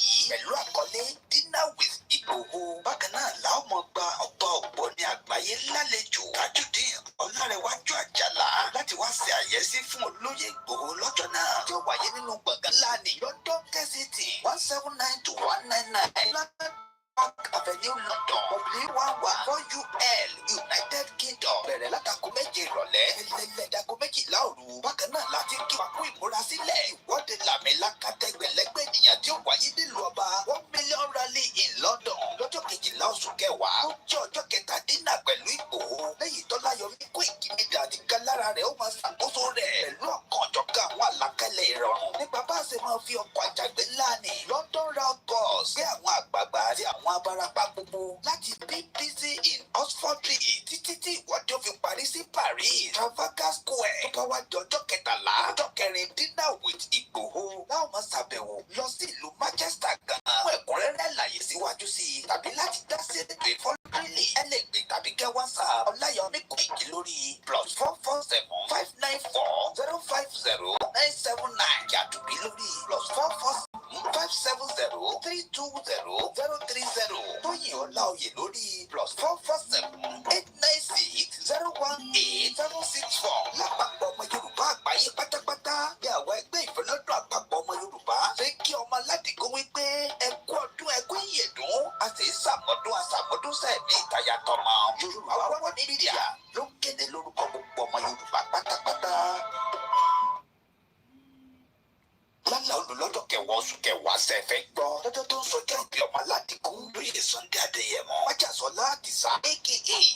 yìí pẹ̀lú àkọlé Dinner with Igboho. Bákan náà la ó mọ gba ọba Ògbóni àgbáyé lálejò Tajudeen Ọlárẹ̀wájú Àjàlá láti wá ṣe àyẹ́sí fún olóyè Ìgbòho lọ́jọ́ náà tí ó wáyé nínú gbọ̀ngàn ńlá ní London Kensington 179 to 199 Park Avenue London W11 4UL United Kingdom. Bẹ̀rẹ̀ látago méje ìrọ̀lẹ́ ẹlẹ́dàgó méjìlá òru. Bákan náà láti kí wa kú ìmúrasílẹ̀ ìwọ́de làmìlaka tẹgbẹ̀lẹ́gbẹ̀ ènìyàn tí ó wáyé nílùú ọba 1 million rally in London lọ́jọ́ kejìlá oṣù kẹwàá. Ó jẹ́ ọjọ́ kẹtàdínà pẹ̀lú Ìgbòho lẹ́yìn Ọláyọmí Koikimedia àti galára rẹ̀ ó máa ṣàkóso rẹ̀ pẹ̀lú ọ̀kan ọ̀jọ̀kan àwọn àlàkalẹ̀ ìrọ̀rùn nípa bá a ṣe máa fi ọkọ̀ àjàgbé ńlá ní London round bus gbé àwọn àgbààgbà àti àwọn abarapá gbogbo láti BBC in Oxford títí tí ìwọ́de ó fi parí sí Paris Trafalgar Square tó bá wá di ọjọ́ kẹtàlá ọjọ́ kẹrin Dinner with Ìgbòho láwọn máa ṣàbẹ̀wò lọ sí ìlú Manchester gan-an fún ẹ̀kúnrẹ́rẹ́ àlàyé síwájú sí i tàbí láti dá sí ètò ìfọ́nrẹ́lì ẹlẹ́gbẹ̀ tàbí kẹ́ WhatsApp Ọláyọmí Koiki lórí +447 594 050 979 yàtúbí lórí +447 570 320 030 Tóyìn Ọláoyè lórí +447 896 018 764 lápapọ̀ ọmọ Yorùbá àgbáyé pátápátá bí àwọn ẹgbẹ́ ìfẹ́lọ́dún àpapọ̀ ọmọ Yorùbá ṣe kí ọmọ aládìgún wípé ẹkú ọdún ẹkú ìyèdún a sì ṣàmọ́dún àṣàmọ́dún sẹ́ẹ̀mí ìtayàtọ̀mọ Yorùbá wọ́n ní mídíà ló ń kéde lórúkọ gbogbo ọmọ Yorùbá pátápátá. Lálá olùlọ́jọ́ kẹwàá oṣù kẹwàá ṣẹ̀fẹ̀ gbọ́ lọ́jọ́ tó ń sọjọ́ ìbí ọmọ aládìgún lóye Sunday Adéyẹmọ Májàsọ́lá Àdìsá aka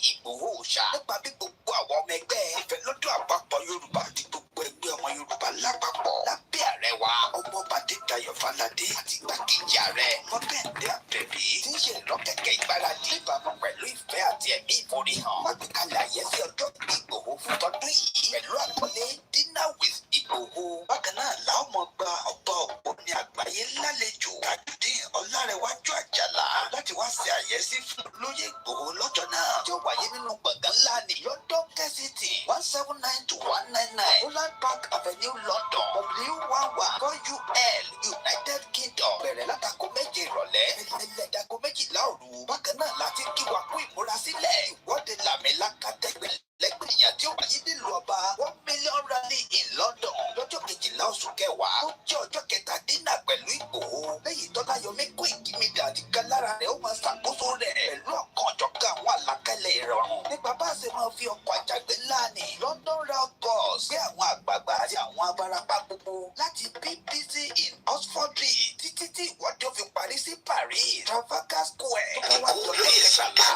Ìgbòho Òòṣà nípa bí gbogbo àwọn ọmọ ẹgbẹ́ ìfẹ́lọ́dún àpapọ̀ Yorùbá àti gbogbo ẹgbẹ́ ọmọ Yorùbá lápapọ̀ lábẹ́ ààrẹ wa ọmọọba Adédayọ̀ Fáládé àti igbákejì ààrẹ Mọ́bẹ̀ndé Àbẹ̀bí tí ń ṣe ìlọ́kẹ̀kẹ̀ ìgbáradì ìbámu pẹ̀lú ìfẹ́ àti ẹ̀mí ìforihàn wọ́n gbé kalẹ̀ àyẹ́sí ọjọ́ ìbí Ìgbòho fún tọdún yìí pẹ̀lú àkọlé Dinner with Ìgbòho. Bákan náà làwọn mọ̀ gba ọba Ògbóni àgbáyé lálejò Tajudeen Ọlárẹ̀wájú Àjàlá láti wá ṣe àyẹ́sí fún olóyè Ìgbòho lọ́jọ́ náà tí ó wáyé nínú gbọ̀ngàn ńlá ní London Kensington 179 to 199 Park Avenue London W11 4UL United Kingdom. Bẹ̀rẹ̀ látago méje ìrọ̀lẹ́ ẹlẹ́dàgó méjìlá òru. Bákan náà láti kí wa kú ìmúrasílẹ̀ ìwọ́de làmìlaka tẹgbẹ̀lẹ́gbẹ̀ ènìyàn tí ó wáyé nílùú ọba 1 million rally in London lọ́jọ́ kejìlá oṣù kẹwàá. Ó jẹ́ ọjọ́ kẹtàdínà pẹ̀lú Ìgbòho lẹ́yìn Ọláyọmí Koikimedia àti galára rẹ̀ ó máa ṣàkóso rẹ̀ pẹ̀lú ọ̀kan ọ̀jọ̀kan àwọn àlàkalẹ̀ ìrọ̀rùn nípa bá a ṣe máa fi ọkọ̀ àjàgbé ńlá ní London round bus gbé àwọn àgbààgbà àti àwọn abarapá gbogbo láti BBC in Oxford títí tí ìwọ́de ó fi parí sí Paris Trafalgar Square tó bá wá di ọjọ́ kẹtàlá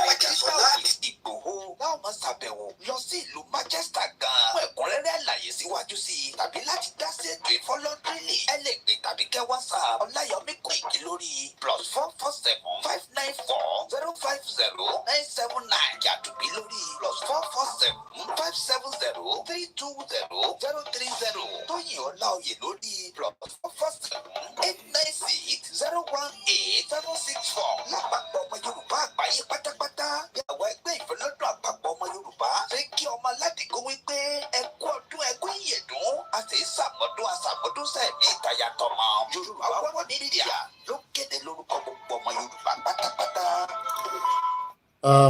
Májàsọ́lá Ìgbòho láwọn máa ṣàbẹ̀wò lọ sí ìlú Manchester gan-an fún ẹ̀kúnrẹ́rẹ́ àlàyé síwájú sí i tàbí láti dá sí ètò ìfọ́nrẹ́lì ẹlẹ́gbẹ̀ tàbí kẹ́ WhatsApp Ọláyọmí Koiki lórí +447 594 050 979 yàtúbí lórí +447 570 320 030 Tóyìn Ọláoyè lórí +447 896 018 764 lápapọ̀ ọmọ Yorùbá àgbáyé pátápátá bí àwọn ẹgbẹ́ ìfẹ́lọ́dún àpapọ̀ ọmọ Yorùbá ṣe kí ọmọ aládìgún wípé ẹkú ọdún ẹkú ìyèdún a sì ṣàmọ́dún àṣàmọ́dún sẹ́ẹ̀mí ìtayàtọ̀mọ Yorùbá wọ́n ní mídíà ló ń kéde lórúkọ gbogbo ọmọ Yorùbá pátápátá.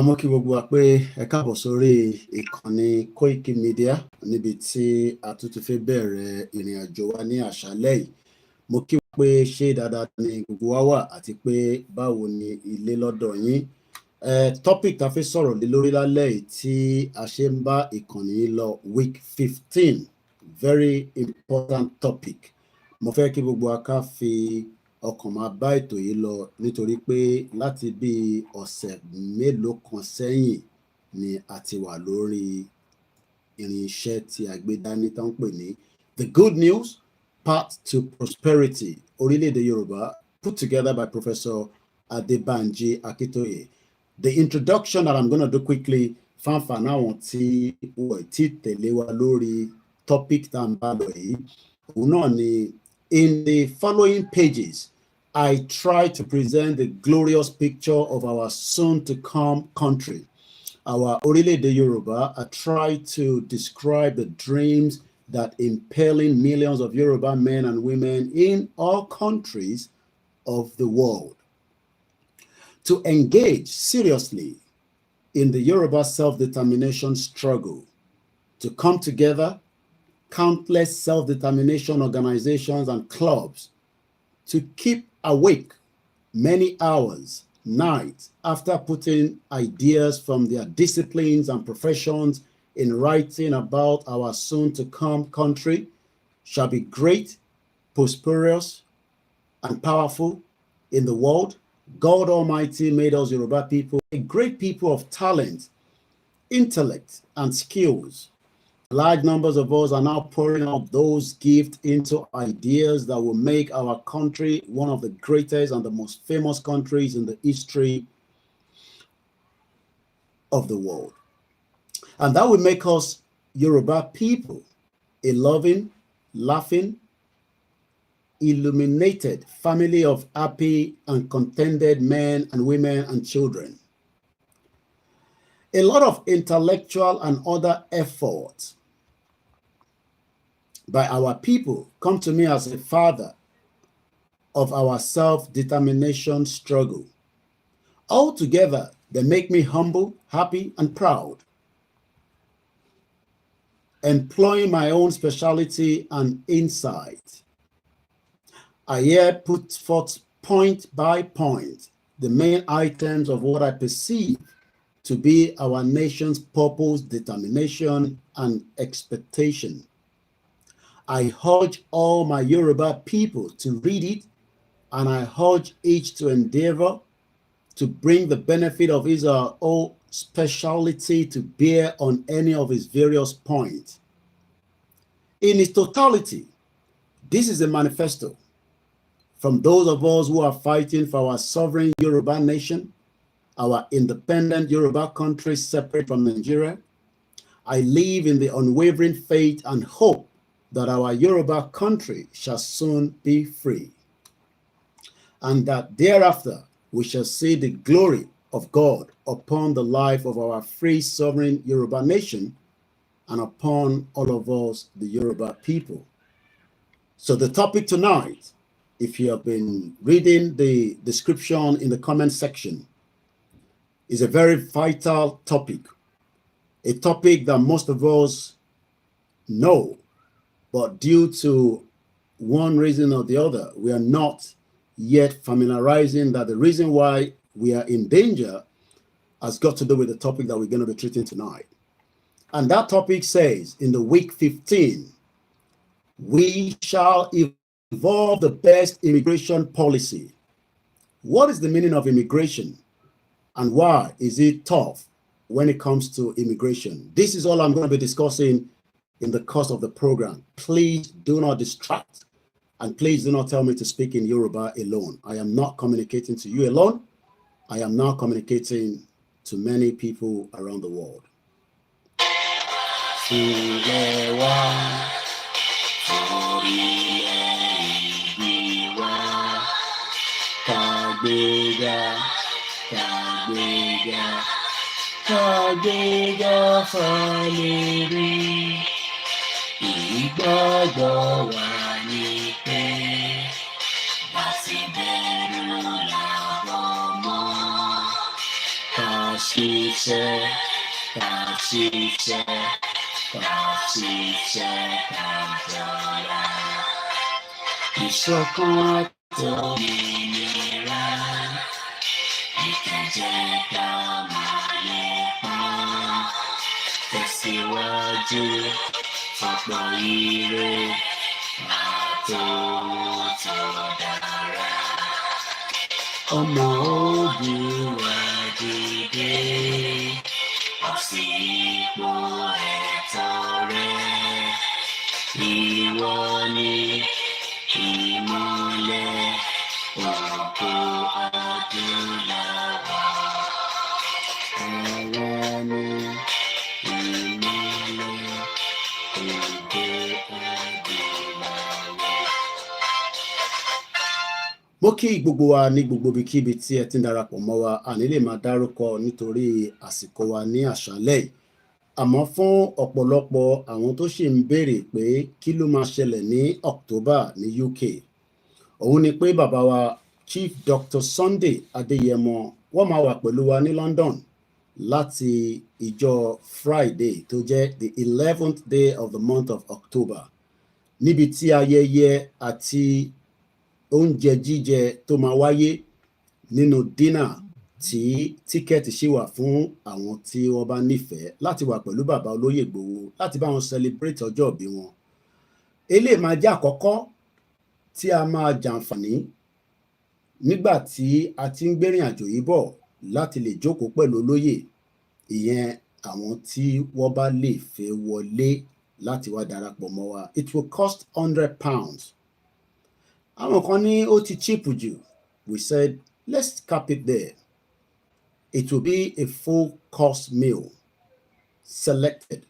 Mo kí gbogbo wa pé ẹ káàbọ̀ sórí ìkànnì Koikimedia níbi tí a tún ti fẹ́ bẹ̀rẹ̀ ìrìn àjò wa ní àṣálẹ́ yìí. Mo kí wa pé ṣé dáadáa ni gbogbo wa wà àti pé báwo ni ilé lọ́dọ̀ yín. Topic tá fẹ́ sọ̀rọ̀ lé lórí lálẹ́ yìí tí a ṣe ń bá ìkànnì yìí lọ week 15, very important topic. Mo fẹ́ kí gbogbo wa ká fi ọkàn máa bá ètò yìí lọ nítorí pé láti bí ọ̀sẹ̀ mélòó kan sẹ́yìn ni a ti wà lórí irinṣẹ́ tí a gbé dání tó ń pè ní The Good News Path to Prosperity Orílẹ̀-èdè Yorùbá, put together by Professor Banji Akintoye. The introduction that I'm going to do quickly fanfa náwọn tí wọ́n ti tẹ̀lé wa lórí topic tá ń bá lọ yìí òun náà ni in the following pages I try to present the glorious picture of our soon-to-come country, our Orílẹ̀-èdè Yoruba. I try to describe the dreams that impelling millions of Yoruba men and women in all countries of the world to engage seriously in the Yoruba self-determination struggle, to come together, countless self-determination organizations and clubs, to keep awake many hours, nights, after putting ideas from their disciplines and professions in writing about our soon-to-come country, shall be great, prosperous, and powerful in the world. God Almighty made us Yoruba people a great people of talent, intellect, and skills. Large numbers of us are now pouring out those gifts into ideas that will make our country one of the greatest and the most famous countries in the history of the world. And that will make us Yoruba people a loving, laughing, illuminated family of happy and contented men and women and children. A lot of intellectual and other efforts by our people come to me as a father of our self-determination struggle. Altogether, they make me humble, happy, and proud. Employing my own speciality and insight, I here put forth point by point the main items of what I perceive to be our nation's purpose, determination, and expectation. I urge all my Yoruba people to read it, and I urge each to endeavor to bring the benefit of his or her speciality to bear on any of his various points. In its totality, this is a manifesto from those of us who are fighting for our sovereign Yoruba nation, our independent Yoruba country separate from Nigeria. I live in the unwavering faith and hope that our Yoruba country shall soon be free, and that thereafter we shall see the glory of God upon the life of our free sovereign Yoruba nation and upon all of us, the Yoruba people. So the topic tonight, if you have been reading the description in the comment section, is a very vital topic, a topic that most of us know, but due to one reason or the other, we are not yet familiarizing that the reason why we are in danger has got to do with the topic that we're going to be treating tonight. And that topic says, in the week 15, we shall evolve the best immigration policy. What is the meaning of immigration? And why is it tough when it comes to immigration? This is all I'm going to be discussing in the course of the program. Please do not distract, and please do not tell me to speak in Yoruba alone. I am not communicating to you alone. I am now communicating to many people around the world. Ìgbàgbọ́ wa ni pé láti bẹ̀rù làbọ̀ mọ́. Ká ṣiṣẹ́, ká ṣiṣẹ́, ká ṣiṣẹ́, ká jọra. Ìṣọ̀kan àtòmìnira, ìkẹjẹ́ ká máa lépa. Tẹ̀síwájú. Ọ̀pọ̀ ire àtòhun tó dára. Ọmọ Oòduà dìde, bọ́ sí ipò ẹ̀tọ́ rẹ. Ìwọ ni ìmọ́lẹ̀ ògo adúláwọ̀. Ẹ̀rọ ni ìmọ́lẹ̀. Mo kí gbogbo wa ní gbogbo ibikíbi tí ẹ ti ń darapọ̀ mọ́ wa, a ní lè máa dárúkọ nítorí àsìkò wa ní àṣálẹ́ yìí. Àmọ́ fún ọ̀pọ̀lọpọ̀ àwọn tó ṣì ń béèrè pé kí ló máa ṣẹlẹ̀ ní October ní UK, òun ni pé bàbá wa Chief Dr. Sunday Adeyemo wọ́n máa wà pẹ̀lú wa ní London láti ìjọ Friday tó jẹ́ the 11th day of the month of October níbi tí ayẹyẹ àti oúnjẹ jíjẹ tó máa wáyé nínú dínà tí tíkẹ́ẹ̀tì ṣì wà fún àwọn tí wọ́n bá nífẹ̀ẹ́ láti wà pẹ̀lú bàbá olóyè Ìgbòho láti bá wọn celebrate ọjọ́ ìbí wọn. Eléyìí máa jẹ́ àkọ́kọ́ tí a máa jàǹfààní nígbà tí a ti ń gbérìn àjò yìí bọ̀ láti lè jókòó pẹ̀lú olóyè, ìyẹn àwọn tí wọ́n bá lè fẹ́ wọlé láti wá darapọ̀ mọ́ wa. It will cost £100. Àwọn kan ní ó ti cheap jù. We said let's cap it there. It will be a full course meal selected.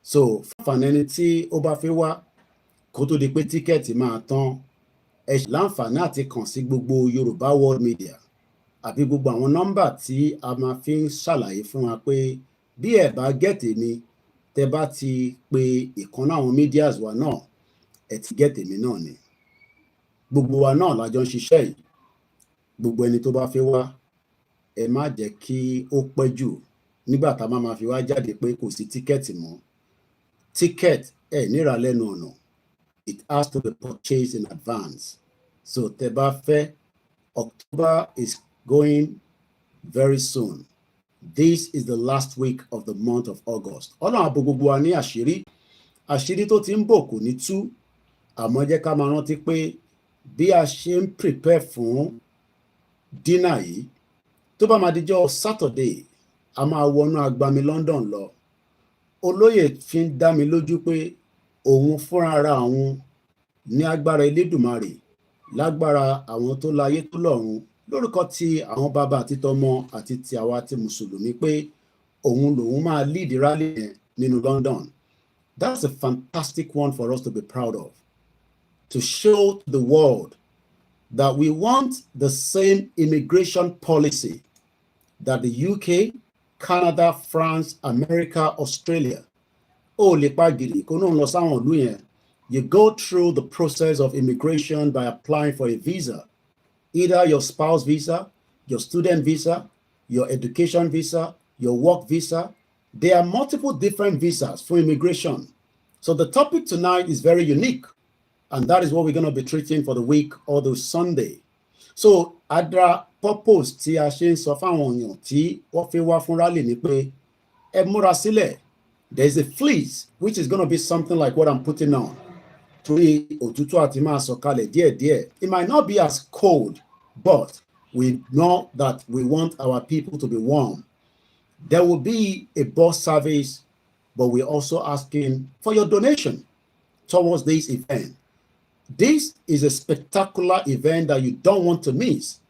So fún ẹni tí ó bá fẹ́ wá kó tó di pé tíkẹ́ẹ̀tì máa tán, ẹ ṣì láǹfààní àti kàn sí gbogbo Yorùbá World Media àbí gbogbo àwọn nọ́mbà tí a máa fi ń ṣàlàyé fún wa pé bí ẹ bá gẹ̀tì mi tẹ bá ti pe ìkan àwọn medias wa náà ẹ ti gẹ̀tì mi náà ni. Gbogbo wa náà la jọ ń ṣiṣẹ́ yìí. Gbogbo ẹni tó bá fẹ́ wá ẹ má jẹ́ kí ó pẹ́ jù nígbà tá a máa fi wá jáde pé kò sí tíkẹ́ẹ̀tì mọ́. Tíkẹ́ẹ̀tì ẹ níra lẹ́nu ọ̀nà. It has to be purchased in advance. So tẹ́ bá fẹ́, October is going very soon. This is the last week of the month of August. Ọlọ́run àbò gbogbo wa ní àṣírí tó ti ń bò kò ní tú. Àmọ́ jẹ́ ká máa rántí pé bí a ṣe ń prepare fún dínà yìí, tó bá máa dijọ́ Saturday, a máa wọnú agbami London lọ. Olóyè fi ń dá mi lójú pé òun fúnra ara òun ní agbára Elédùmarè, lágbára àwọn tó láyé tó lọ́run, lórúkọ ti àwọn bàbá àti tọmọ àti ti àwa ti mùsùlùmí pé òun lòun máa lead rally yẹn nínú London. That's a fantastic one for us to be proud of. To show to the world that we want the same immigration policy that the UK, Canada, France, America, Australia. You go through the process of immigration by applying for a visa, either your spouse visa, your student visa, your education visa, your work visa. There are multiple different visas for immigration. So the topic tonight is very unique, and that is what we're going to be treating for the week or the Sunday. So adra purpose tí a ṣe ń sọ fáwọn èèyàn tí wọ́n fi wá fún rally ni pé ẹ múra sílẹ̀. There's a fleece which is going to be something like what I'm putting on. Torí òtútù àti máa sọ̀kalẹ̀ díẹ̀díẹ̀. It might not be as cold, but we know that we want our people to be warm. There will be a bus service, but we're also asking for your donation towards this event. This is a spectacular event that you don't want to miss.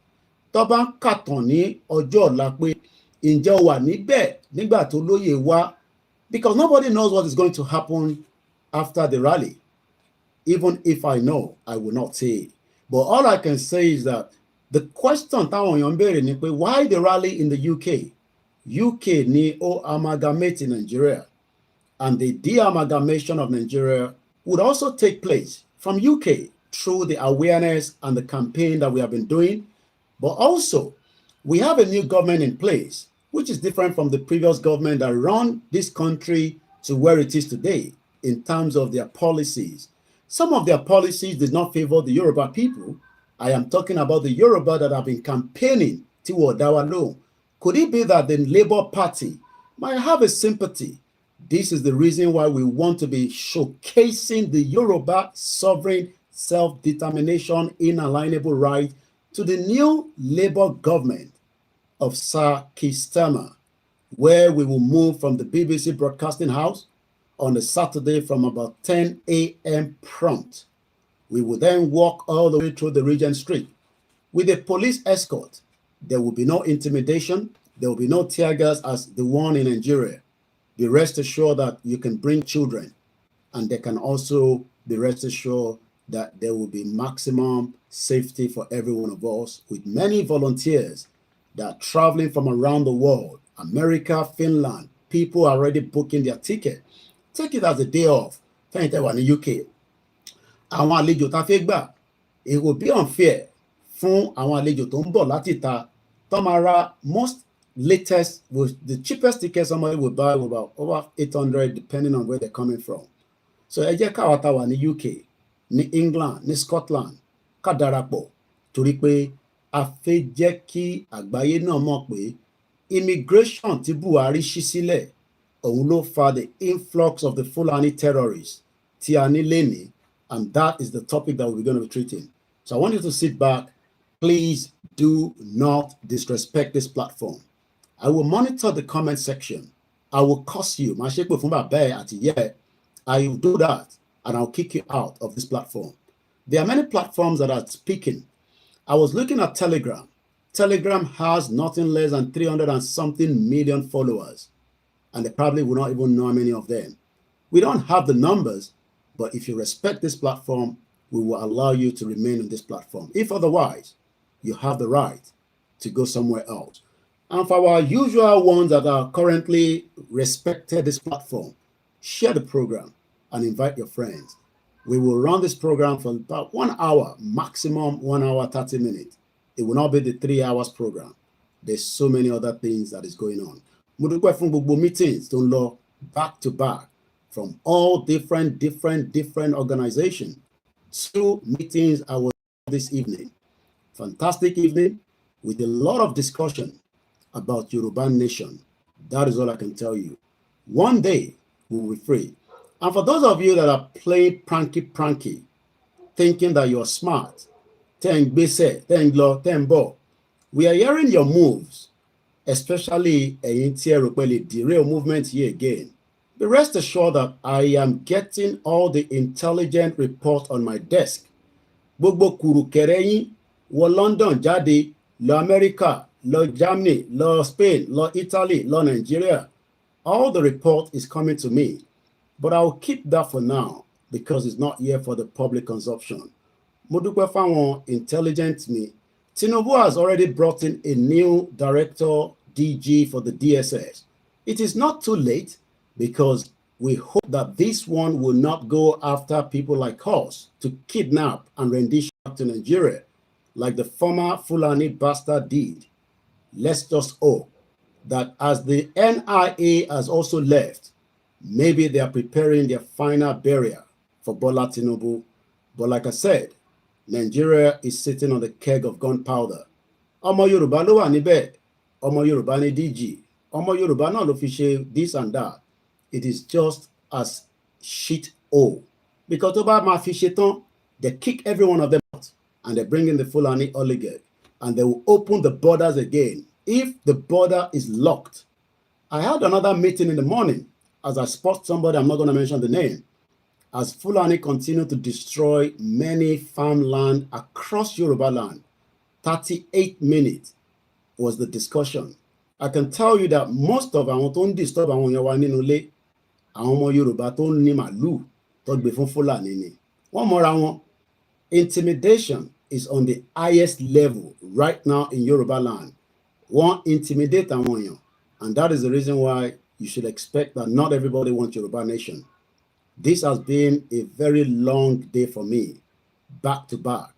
Tó bá ń kàtàn ní ọjọ́ ọ̀la pé ǹjẹ́ o wà níbẹ̀ nígbà tó lóye wá, because nobody knows what is going to happen after the rally. Even if I know, I will not say. But all I can say is that the question táwọn èèyàn ń béèrè ni pé why the rally in the UK? UK ni ó amalgamate in Nigeria, and the de-amalgamation of Nigeria would also take place from UK through the awareness and the campaign that we have been doing. But also, we have a new government in place, which is different from the previous government that run this country to where it is today in terms of their policies. Some of their policies did not favor the Yoruba people. I am talking about the Yoruba that have been campaigning toward our law. Could it be that the Labour Party might have a sympathy? This is the reason why we want to be showcasing the Yoruba sovereign self-determination inalienable right to the new Labour government of Sir Keir Starmer, where we will move from the BBC Broadcasting House on a Saturday from about 10 a.m. prompt. We will then walk all the way through the Regent Street with a police escort. There will be no intimidation. There will be no tear gas as the one in Nigeria. Be rest assured that you can bring children, and they can also be rest assured that there will be maximum safety for every one of us, with many volunteers that are traveling from around the world, America, Finland. People are already booking their ticket. Take it as a day off. Thank you in the UK. It will be unfair fún àwọn àlejò tó ń bọ̀ láti ta tó máa ra most latest with the cheapest ticket somebody would buy about over 800 depending on where they're coming from. So ẹ jẹ́ káwa tá wà ní UK, ní England, ní Scotland ká darapọ̀ torí pé a fẹ́ jẹ́ kí àgbáyé náà mọ̀ pé immigration tí Buhari ṣí sílẹ̀ òun ló fa the influx of the Fulani terrorists tí a ní lénìí, and that is the topic that we're going to be treating. So I want you to sit back. Please do not disrespect this platform. I will monitor the comment section. I will curse you. I will do that and I'll kick you out of this platform. There are many platforms that are speaking. I was looking at Telegram. Telegram has nothing less than 300 and something million followers, and they probably will not even know many of them. We don't have the numbers, but if you respect this platform, we will allow you to remain on this platform. If otherwise, you have the right to go somewhere else. And for our usual ones that are currently respected this platform, share the program and invite your friends. We will run this program for about 1 hour, maximum 1 hour, 30 minutes. It will not be the 3 hours program. There's so many other things that is going on. Meetings don't law back to back from all different organizations. 2 meetings I was this evening. Fantastic evening with a lot of discussion about Yoruba nation. That is all I can tell you. One day we will be free. And for those of you that are playing pranky, thinking that you're smart, we are hearing your moves, especially the derail movement here again. But rest assured that I am getting all the intelligent reports on my desk. Gbogbo kùrùkẹrẹ yín wọ London jáde, lọ America, lọ Germany, lọ Spain, lọ Italy, lọ Nigeria. All the report is coming to me, but I'll keep that for now because it's not here for the public consumption. Mo dúpẹ́ fáwọn intelligent me. Tinubu has already brought in a new director, DG for the DSS. It is not too late because we hope that this one will not go after people like us to kidnap and rendition back to Nigeria like the former Fulani bastard did. Let's just hope that as the NIA has also left, maybe they are preparing their final burial for Bola Tinubu. But like I said, Nigeria is sitting on the keg of gunpowder. Ọmọ Yorùbá ló wà níbẹ̀, ọmọ Yorùbá ní DG, ọmọ Yorùbá náà ló fi ṣe this and that. It is just as shit hole. Because tó bá máa fi ṣe tán, they kick every one of them out and they bring in the Fulani oligarch and they will open the borders again. If the border is locked, I had another meeting in the morning as I spot somebody, I'm not going to mention the name, as Fulani continue to destroy many farmland across Yoruba land. 38 minutes was the discussion. I can tell you that most of àwọn tó ń disturb àwọn èèyàn wa nínú ilé, àwọn ọmọ Yorùbá tó ń ní màlúù tó gbé fún Fulani ni. Wọ́n mọ̀ra wọn. Intimidation is on the highest level right now in Yoruba land. Wọ́n intimidate àwọn èèyàn, and that is the reason why you should expect that not everybody wants Yoruba nation. This has been a very long day for me, back to back.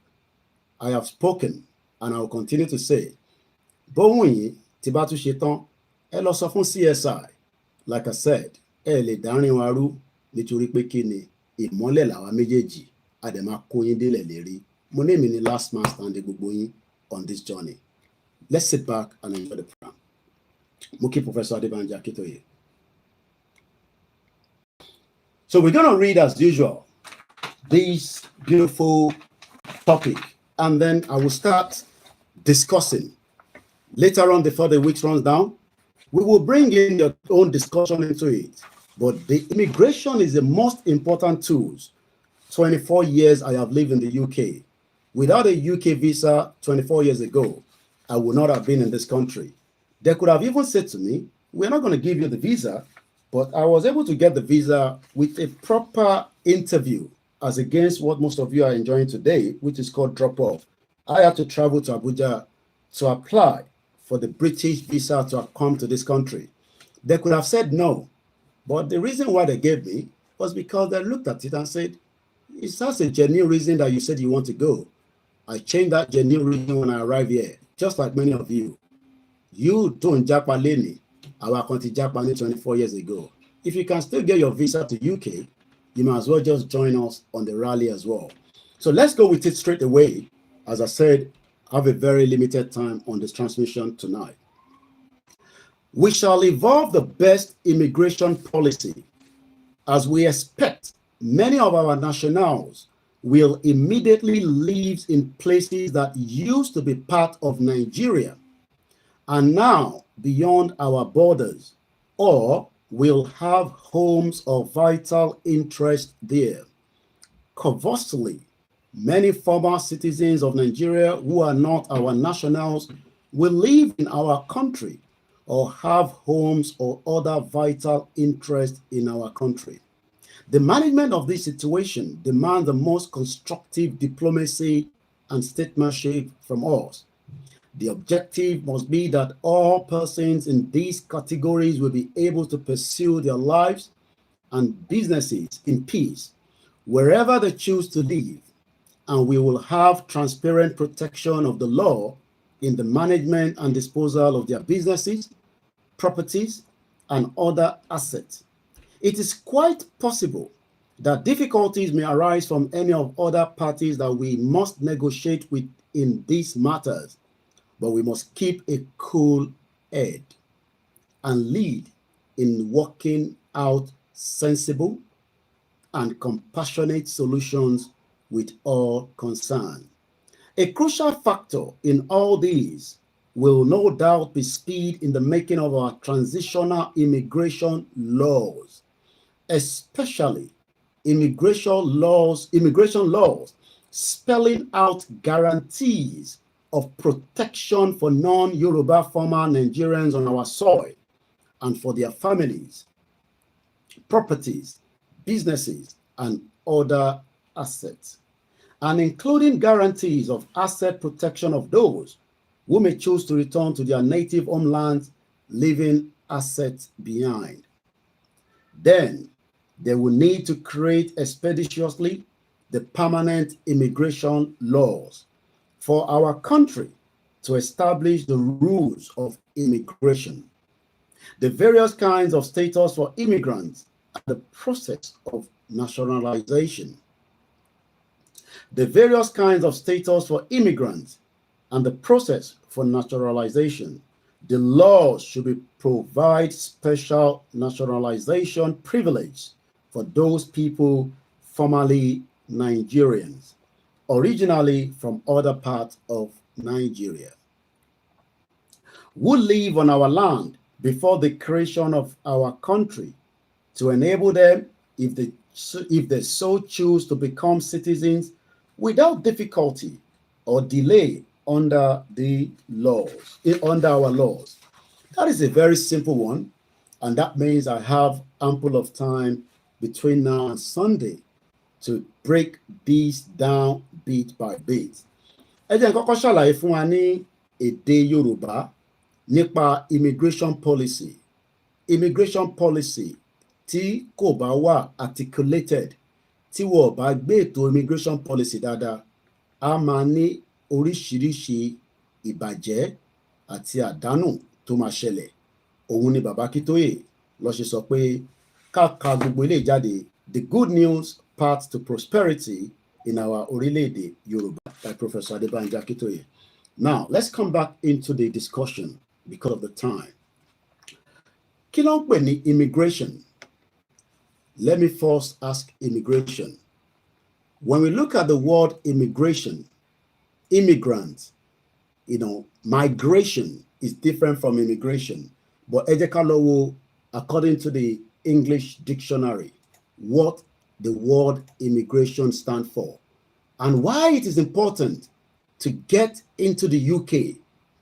I have spoken and I will continue to say, bóhùn yín tí bá tún ṣe tán, ẹ lọ sọ fún CSI. Like I said, ẹ lè dárin wa rú nítorí pé kí ni ìmọ́lẹ̀ làwa méjèèjì, a dẹ̀ máa kó yín délẹ̀ lérí. Mo ní èmi ni last man standing gbogbo yín on this journey. Let's sit back and enjoy the program. Mo kí Professor Banji Akintoye. So we're going to read as usual this beautiful topic, and then I will start discussing. Later on, before the week runs down, we will bring in your own discussion into it. But the immigration is the most important tool. 24 years I have lived in the UK. Without a UK visa 24 years ago, I would not have been in this country. They could have even said to me, we're not going to give you the visa, but I was able to get the visa with a proper interview, as against what most of you are enjoying today, which is called drop-off. I had to travel to Abuja to apply for the British visa to come to this country. They could have said no, but the reason why they gave me was because they looked at it and said, it's such a genuine reason that you said you want to go. I changed that genuine region when I arrived here, just like many of you. You don't japa leni, our country Japan 24 years ago. If you can still get your visa to UK, you might as well just join us on the rally as well. So let's go with it straight away. As I said, I have a very limited time on this transmission tonight. We shall evolve the best immigration policy as we expect many of our nationals will immediately live in places that used to be part of Nigeria and now beyond our borders, or will have homes of vital interest there. Conversely, many former citizens of Nigeria who are not our nationals will live in our country or have homes or other vital interest in our country. The management of this situation demands the most constructive diplomacy and statesmanship from us. The objective must be that all persons in these categories will be able to pursue their lives and businesses in peace wherever they choose to live, and we will have transparent protection of the law in the management and disposal of their businesses, properties, and other assets. It is quite possible that difficulties may arise from any of other parties that we must negotiate with in these matters, but we must keep a cool head and lead in working out sensible and compassionate solutions with all concerned. A crucial factor in all these will no doubt be speed in the making of our transitional immigration laws, especially immigration laws spelling out guarantees of protection for non-Yoruba former Nigerians on our soil and for their families, properties, businesses, and other assets, and including guarantees of asset protection of those who may choose to return to their native homelands, leaving assets behind. Then they will need to create expeditiously the permanent immigration laws for our country to establish the rules of immigration, the various kinds of status for immigrants, and the process of nationalization. The various kinds of status for immigrants and the process for naturalization. The laws should provide special naturalization privilege for those people formerly Nigerians, originally from other parts of Nigeria, who live on our land before the creation of our country, to enable them, if they so choose, to become citizens without difficulty or delay under our laws. That is a very simple one, and that means I have ample of time between now and Sunday to break these down bit by bit. Ẹ jẹ́ n kọ́kọ́ ṣàlàyé fún wa ní èdè Yorùbá nípa immigration policy. Immigration policy tí kò bá wà articulated, tí wọ́n bá gbé ètò immigration policy dáadáa, a máa ní oríṣiríṣi ìbàjẹ́ àti àdánù tó máa ṣẹlẹ̀. Òun ni bàbá Akintoye ló ṣe sọ pé ká ka gbogbo ilé jáde, the good news path to prosperity in our ORILEEDE Yoruba by Professor Banji Akintoye. Now, let's come back into the discussion because of the time. Kí ló ń pè ní immigration? Let me first ask immigration. When we look at the word immigration, immigrant, migration is different from immigration. But ẹ jẹ́ ká lọ wo, according to the English dictionary, what the word immigration stands for and why it is important to get into the UK.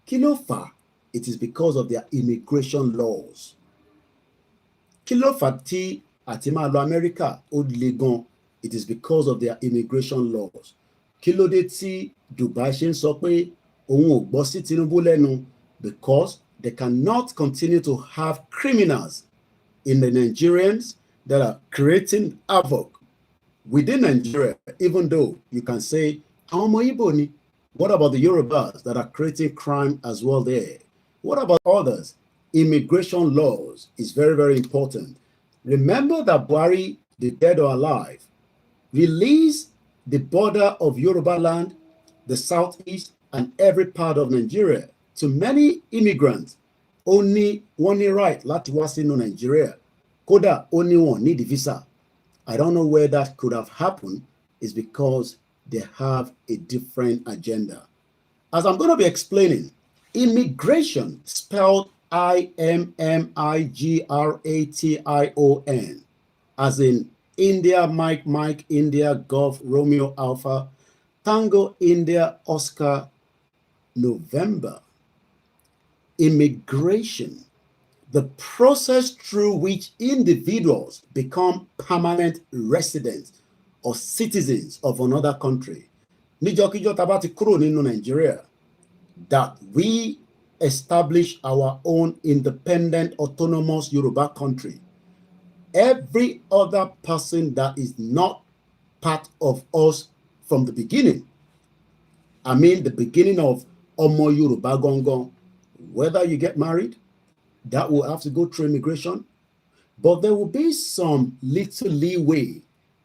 Kí ló fà? It is because of their immigration laws. Kí ló fà tí àti máa lọ America ó le gan? It is because of their immigration laws. Kí ló dé tí Dubai ṣe ń sọ pé òun ò gbọ́ sí Tinubu lẹ́nu? Because they cannot continue to have criminals in the Nigerians that are creating havoc within Nigeria, even though you can say, àwọn ọmọ Igbo ni, What about the Yorubas that are creating crime as well there? What about others? Immigration laws is very, very important. Remember that Buhari, the dead or alive, released the border of Yoruba land, the southeast, and every part of Nigeria to many immigrants. Only one right láti wá sínú Nigeria. Kódà only one need visa. I don't know where that could have happened. Is because they have a different agenda. As I'm going to be explaining, immigration spelled Immigration, as in India, Mike, India, Golf, Romeo, Alpha, Tango, India, Oscar, November. Immigration, the process through which individuals become permanent residents or citizens of another country. Níjọ́kíjọ́ tá bá ti kúrò nínú Nigeria, that we establish our own independent autonomous Yoruba country. Every other person that is not part of us from the beginning, I mean the beginning of Omo Yoruba Gongon, whether you get married, that will have to go through immigration, but there will be some little leeway,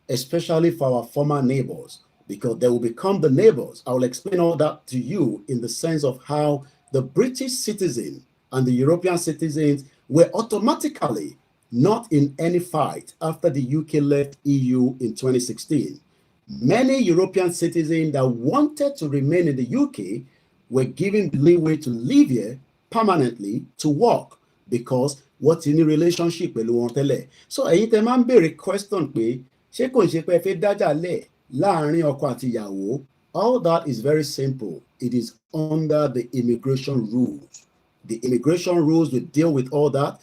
especially for our former neighbors, because they will become the neighbors. I will explain all that to you in the sense of how the British citizen and the European citizens were automatically not in any fight after the UK left EU in 2016. Many European citizens that wanted to remain in the UK were given the leeway to live here permanently to work because what's in the relationship pẹ̀lú wọn tẹ́lẹ̀. So ẹ̀yin tẹ́ máa ń béèrè question pé ṣé kò ń ṣe pé ẹ fẹ́ dájà lẹ̀ láàrin ọkọ àti ìyàwó? All that is very simple. It is under the immigration rules. The immigration rules will deal with all that,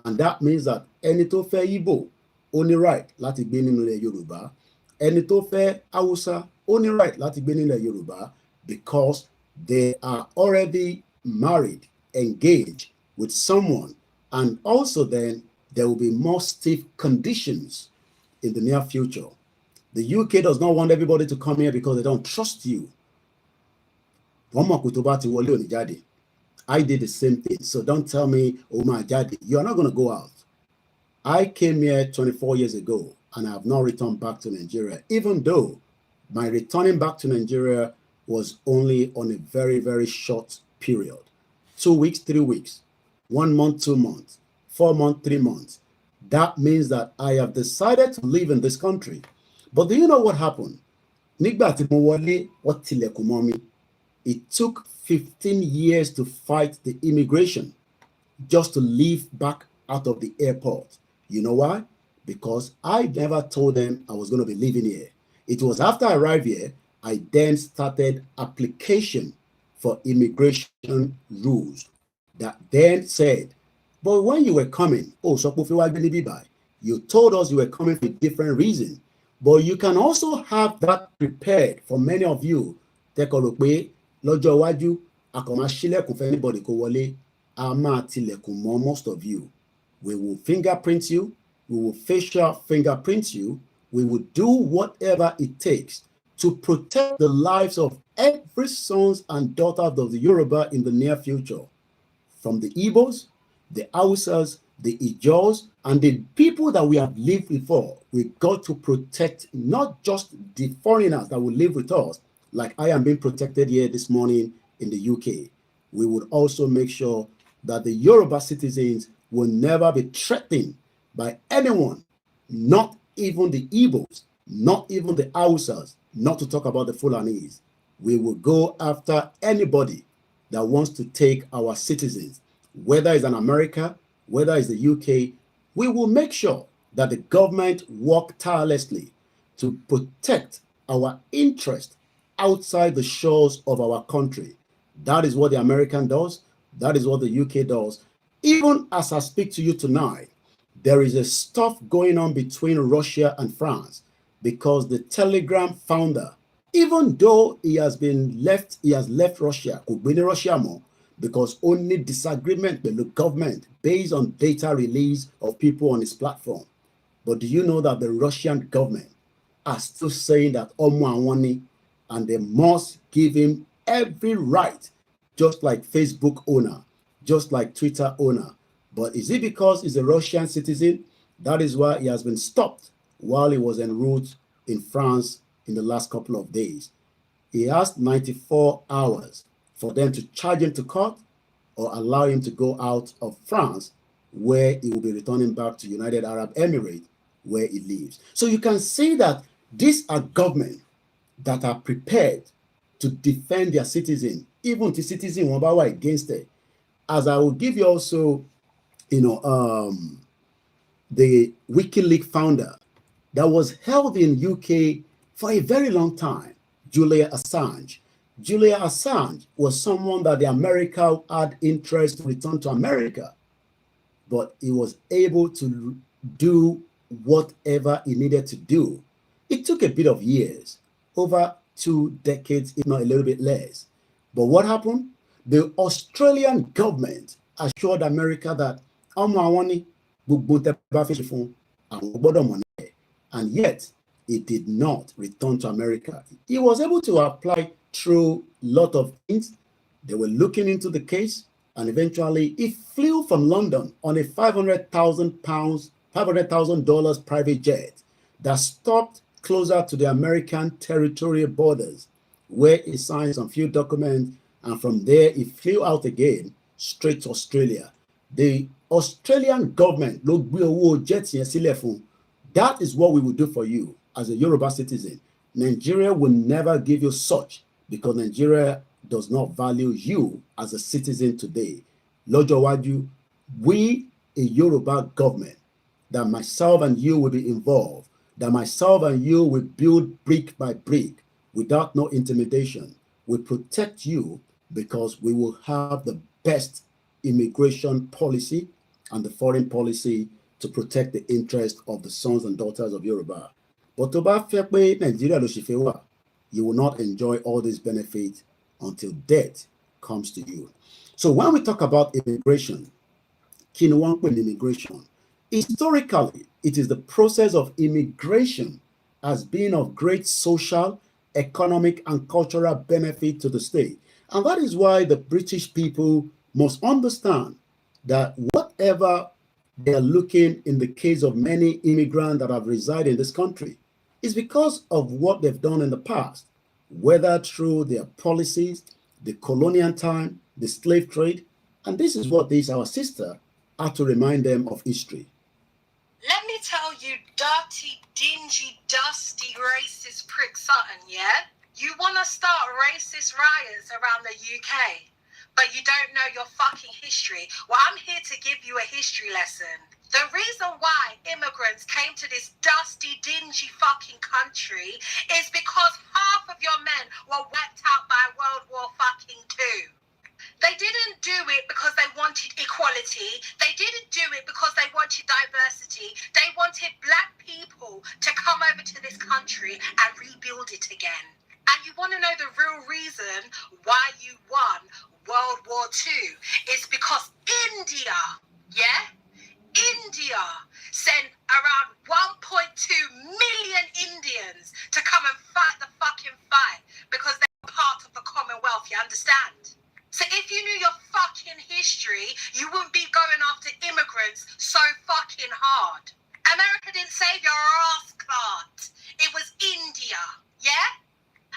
and that means that ẹni tó fẹ́ Igbo ó ní right láti gbé nínú ilẹ̀ Yorùbá. Ẹni tó fẹ́ Hausa ó ní right láti gbé nínú ilẹ̀ Yorùbá because they are already married, engaged with someone, and also then there will be more stiff conditions in the near future. The UK does not want everybody to come here because they don't trust you. I did the same thing, so don't tell me, oh my God, you are not going to go out. I came here 24 years ago and I have not returned back to Nigeria, even though my returning back to Nigeria was only on a very, very short period. 2 weeks, 3 weeks, 1 month, 2 months, 4 months, 3 months. That means that I have decided to live in this country. But do you know what happened? It took 15 years to fight the immigration just to leave back out of the airport. You know why? Because I never told them I was going to be living here. It was after I arrived here, I then started application for immigration rules that then said, but when you were coming, you told us you were coming for a different reason. But you can also have that prepared for many of you. Anybody most of you. We will fingerprint you, we will facial fingerprint you, we will do whatever it takes to protect the lives of every sons and daughters of the Yoruba in the near future. From the Igbos, the Hausas, the Ijos, and the people that we have lived before. We got to protect not just the foreigners that will live with us, like I am being protected here this morning in the UK. We would also make sure that the Yoruba citizens will never be threatened by anyone, not even the Igbos, not even the Hausas, not to talk about the Fulanese. We will go after anybody that wants to take our citizens, whether it's in America, whether it's the UK. We will make sure that the government work tirelessly to protect our interest outside the shores of our country. That is what the American does. That is what the UK does. Even as I speak to you tonight, there is a stuff going on between Russia and France because the Telegram founder, even though he has left Russia, because only disagreement with the government based on data release of people on his platform. But do you know that the Russian government are still saying that Omo Awani, and they must give him every right, just like Facebook owner, just like Twitter owner. But is it because he's a Russian citizen? That is why he has been stopped while he was en route in France in the last couple of days. He has 94 hours for them to charge him to court or allow him to go out of France, where he will be returning back to United Arab Emirates, where he lives. So you can see that these are governments that are prepared to defend their citizen, even the citizen who are against it. As I will give you also, the WikiLeaks founder that was held in UK for a very long time, Julian Assange. Julian Assange was someone that the America had interest to return to America, but he was able to do whatever he needed to do. It took a bit of years, over 2 decades, if not a little bit less. But what happened? The Australian government assured America that and yet he did not return to America. He was able to apply through a lot of things. They were looking into the case, and eventually he flew from London on a $500,000 private jet that stopped closer to the American territorial borders, where he signed some few documents, and from there he flew out again straight to Australia. The Australian government ló gbé owó jet yẹn sílẹ̀ fún. That is what we will do for you as a Yoruba citizen. Nigeria will never give you such, because Nigeria does not value you as a citizen today. Lọ́jọ́ iwájú, we, a Yoruba government, that myself and you will be involved, that myself and you will build brick by brick without no intimidation. We protect you because we will have the best immigration policy and the foreign policy to protect the interest of the sons and daughters of Yoruba. But tó bá fẹ́ pé Nigeria ló ṣì fẹ́ wà, you will not enjoy all these benefits until death comes to you. So when we talk about immigration, kí ni wọ́n ń pè ní immigration? Historically, it is the process of immigration as being of great social, economic, and cultural benefit to the state. And that is why the British people must understand that whatever they are looking in the case of many immigrants that have resided in this country is because of what they've done in the past, whether through their policies, the colonial time, the slave trade. And this is what our sister had to remind them of history. Let me tell you, dirty, dingy, dusty, racist prick Sutton, yeah? You want to start racist riots around the UK, but you don't know your fucking history. Well, I'm here to give you a history lesson. The reason why immigrants came to this dusty, dingy fucking country is because half of your men were wiped out by World War fucking II. They didn't do it because they wanted equality. They didn't do it because they wanted diversity. They wanted black people to come over to this country and rebuild it again. And you want to know the real reason why you won World War II? It's because India, yeah? India sent around 1.2 million Indians to come and fight the fucking fight because they're part of the Commonwealth, you understand? So if you knew your fucking history, you wouldn't be going after immigrants so fucking hard. America didn't save your ass, Clark. It was India, yeah?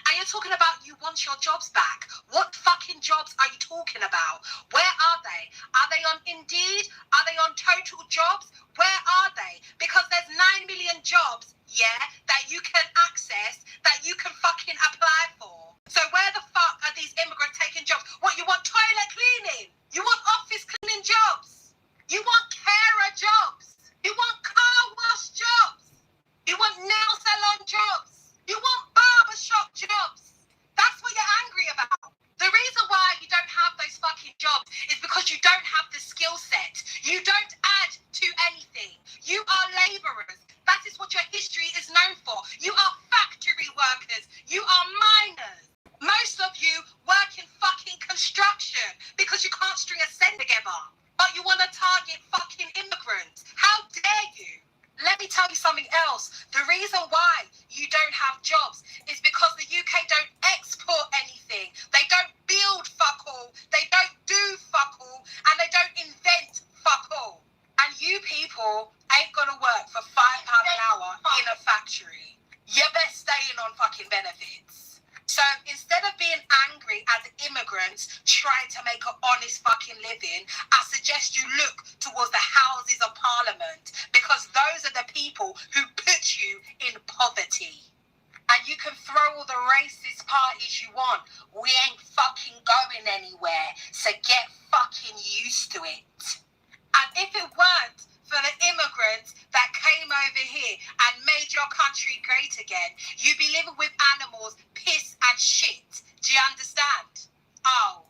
And you're talking about you want your jobs back. What fucking jobs are you talking about? Where are they? Are they on Indeed? Are they on Total Jobs? Where are they? Because there's 9 million jobs, yeah, that you can access, that you can fucking apply for. So where the fuck are these immigrants taking jobs? What, you want toilet cleaning? You want office cleaning jobs? You want carer jobs? You want car wash jobs? You want nail salon jobs? You want barbershop jobs? That's what you're angry about. The reason why you don't have those fucking jobs is because you don't have the skill set. You don't add to anything. You are laborers. That is what your history is known for. You are factory workers. You are miners. Most of you work in fucking construction because you can't string a cent together. But you want to target fucking immigrants. How dare you? Let me tell you something else. The reason why you don't have jobs is because the UK don't export anything. They don't make an honest fucking living, I suggest you look towards the Houses of Parliament, because those are the people who put you in poverty. And you can throw all the racist parties you want. We ain't fucking going anywhere. So get fucking used to it. And if it weren't for the immigrants that came over here and made your country great again, you'd be living with animals, piss and shit. Do you understand? Oh.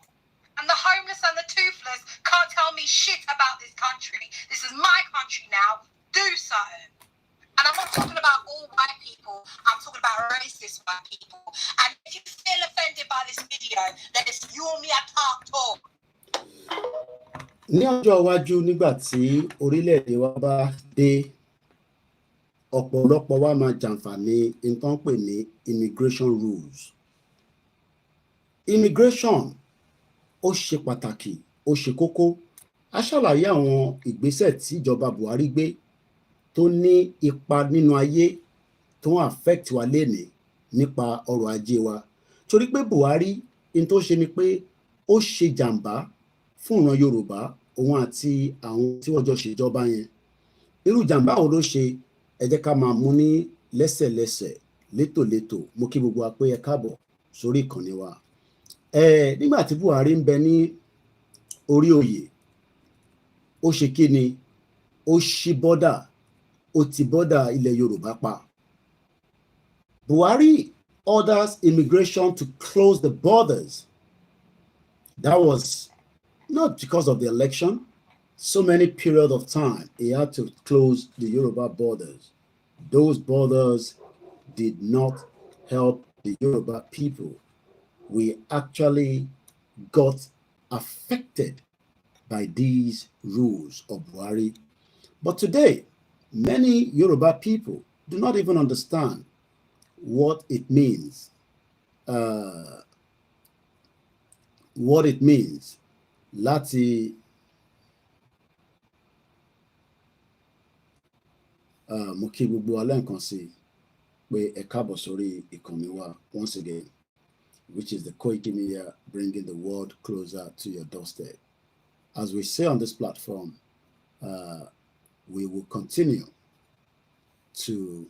And the homeless and the toothless can't tell me shit about this country. This is my country now. Do something. And I'm not talking about all white people. I'm talking about racist white people. And if you feel offended by this video, then it's you and me at talk. Ní ọjọ́ iwájú nígbà tí orílẹ̀-èdè wa bá dé, ọ̀pọ̀lọpọ̀ wa máa jàǹfààní nǹkan pè ní immigration rules. Immigration ó ṣe pàtàkì, ó ṣe kókó. A ṣàlàyé àwọn ìgbésẹ̀ tí ìjọba Buhari gbé tó ní ipa nínú ayé tó ń affect wa lénìí nípa ọrọ̀ ajé wa. Torí pé Buhari in tó ṣe ni pé ó ṣe jàǹbá fún ìran Yorùbá òun àti àwọn tí wọ́n jọ ṣèjọba yẹn. Irú jàǹbá wo ló ṣe? Ẹ jẹ́ ká máa mú ní lẹ́sẹ̀lẹ́sẹ̀, létòlétò. Mo kí gbogbo wa pé ẹ káàbọ̀ sórí ìkànnì wa. Nígbà tí Buhari ń bẹ ní orí oyè, ó ṣe kí ni? Ó ṣí bọ́dà, ó ti bọ́dà ilẹ̀ Yorùbá pa. Buhari orders immigration to close the borders. That was not because of the election. So many period of time he had to close the Yoruba borders. Those borders did not help the Yoruba people. We actually got affected by these rules of Buhari. But today, many Yoruba people do not even understand what it means. Láti mo kí gbogbo alẹ́ nǹkan sí pé ẹ káàbọ̀ sórí ìkànnì wa once again, which is the Koikimedia, bringing the world closer to your doorstep. As we say on this platform, we will continue to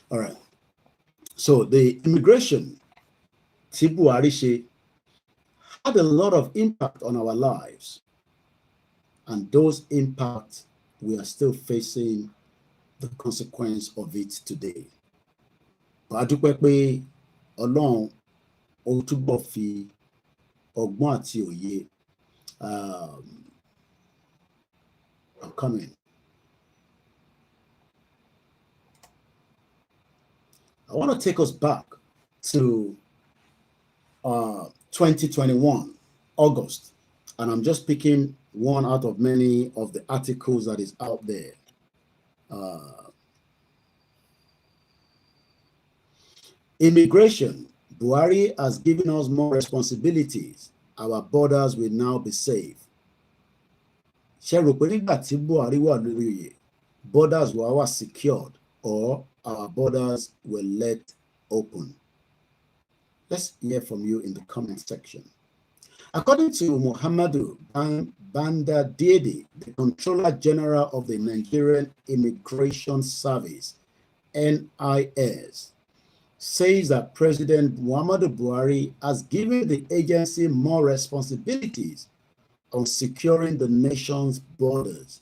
all right. So the immigration tí Buhari ṣe had a lot of impact on our lives, and those impacts we are still facing the consequence of it today. But a dúpẹ́ pé Ọlọ́run ó túbọ̀ fi ọgbọ́n àti òye I'm coming. I want to take us back to 2021, August, and I'm just picking one out of many of the articles that is out there. Immigration. Buhari has given us more responsibilities. Our borders will now be safe. Ṣé rò pé nígbà tí Buhari wà lórí oyè, borders were secured or our borders were let open? Let's hear from you in the comment section. According to Muhammadu Bandadede, the Controller General of the Nigerian Immigration Service, NIS, says that President Muhammadu Buhari has given the agency more responsibilities on securing the nation's borders.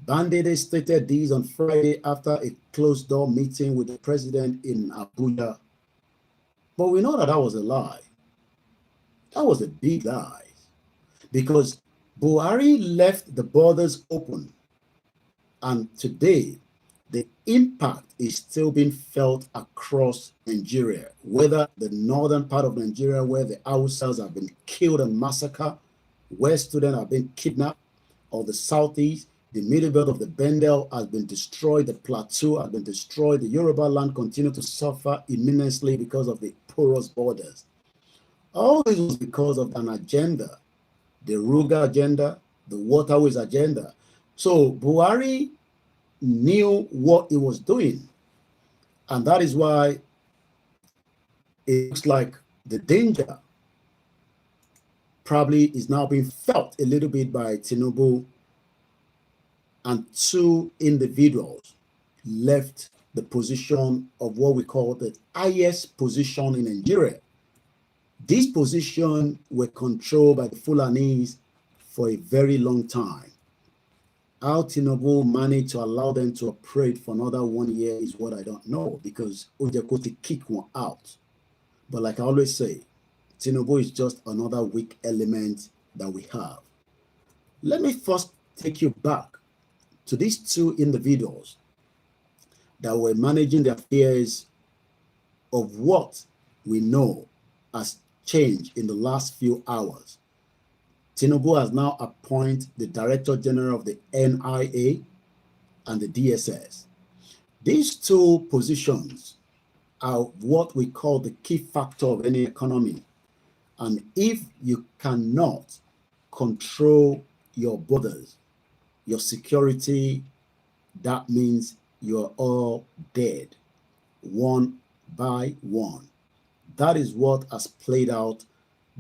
Bandede stated this on Friday after a closed-door meeting with the president in Abuja. But we know that that was a lie. That was a big lie, because Buhari left the borders open, and today the impact is still being felt across Nigeria, whether the northern part of Nigeria where the Hausas have been killed and massacred, where students have been kidnapped, or the southeast, the middle belt of the Bendel has been destroyed, the plateau has been destroyed, the Yoruba land continue to suffer immensely because of the porous borders. All this was because of an agenda the Ruga agenda, the waterways agenda. So Buhari knew what he was doing. And that is why it looks like the danger probably is now being felt a little bit by Tinubu, and two individuals left the position of what we call the highest position in Nigeria. These positions were controlled by the Fulanis for a very long time. How Tinubu managed to allow them to operate for another 1 year is what I don't know, because Ojekoti kicked one out. But like I always say, Tinubu is just another weak element that we have. Let me first take you back to these two individuals that were managing the affairs of what we know has changed in the last few hours. Tinubu has now appointed the Director General of the NIA and the DSS. These two positions are what we call the key factor of any economy. And if you cannot control your borders, your security, that means you're all dead, one by one. That is what has played out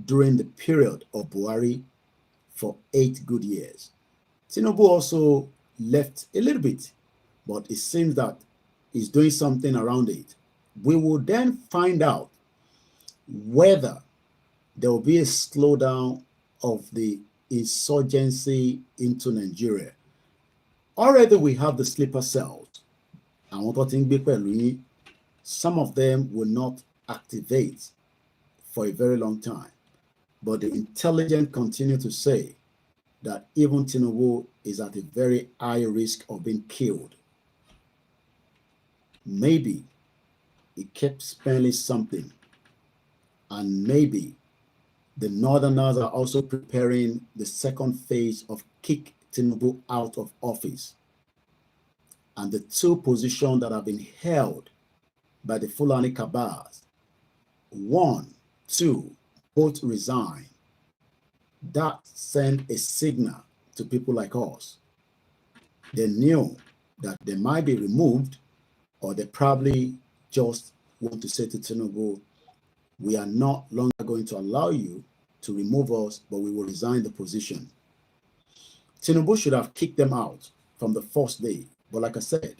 during the period of Buhari for 8 good years. Tinubu also left a little bit, but it seems that he's doing something around it. We will then find out whether there will be a slowdown of the insurgency into Nigeria. Already we have the sleeper cells. Some of them will not activate for a very long time. But the intelligence continue to say that even Tinubu is at a very high risk of being killed. Maybe he kept spelling something, and maybe the Northerners are also preparing the second phase of kick Tinubu out of office. And the two positions that have been held by the Fulani cabals, 1, 2, both resign. That sent a signal to people like us. They knew that they might be removed, or they probably just want to say to Tinubu, we are not longer going to allow you to remove us, but we will resign the position. Tinubu should have kicked them out from the first day. But like I said,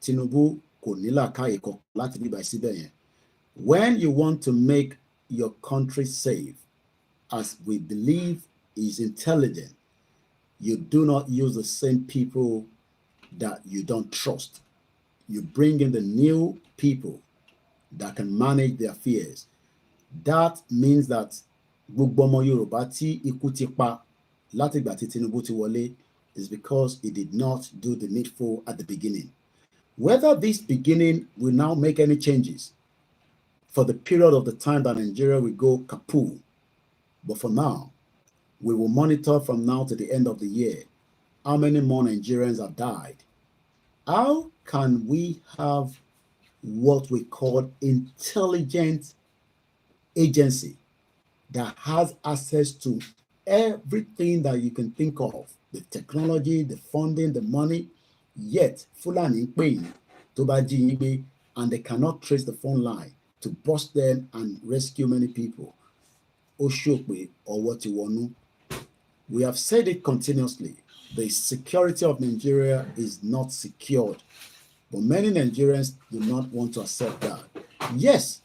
Tinubu kò ní làákàyè kankan láti bí báyìí síbẹ̀ yẹn. When you want to make your country safe, as we believe is intelligent, you do not use the same people that you don't trust. You bring in the new people that can manage their affairs. That means that gbogbo ọmọ Yorùbá tí ikú ti pa látìgbà tí Tinubu ti wọlé is because he did not do the needful at the beginning. Whether this beginning will now make any changes for the period of the time that Nigeria will go kaput, but for now, we will monitor from now to the end of the year how many more Nigerians have died. How can we have what we call intelligent agency that has access to everything that you can think of, the technology, the funding, the money, yet Fulani paying to Banji, and they cannot trace the phone line to bust them and rescue many people? Oshokwe or what you want. We have said it continuously. The security of Nigeria is not secured, but many Nigerians do not want to accept that. Yes,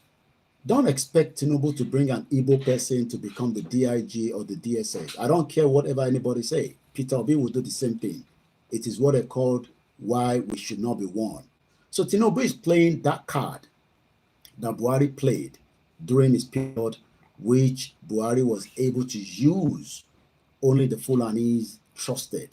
don't expect Tinubu to bring an Igbo person to become the DIG or the DSS. I don't care whatever anybody say. Peter Obi will do the same thing. It is what they called why we should not be warned. So Tinubu is playing that card that Buhari played during his period, which Buhari was able to use. Only the Fulanis trusted.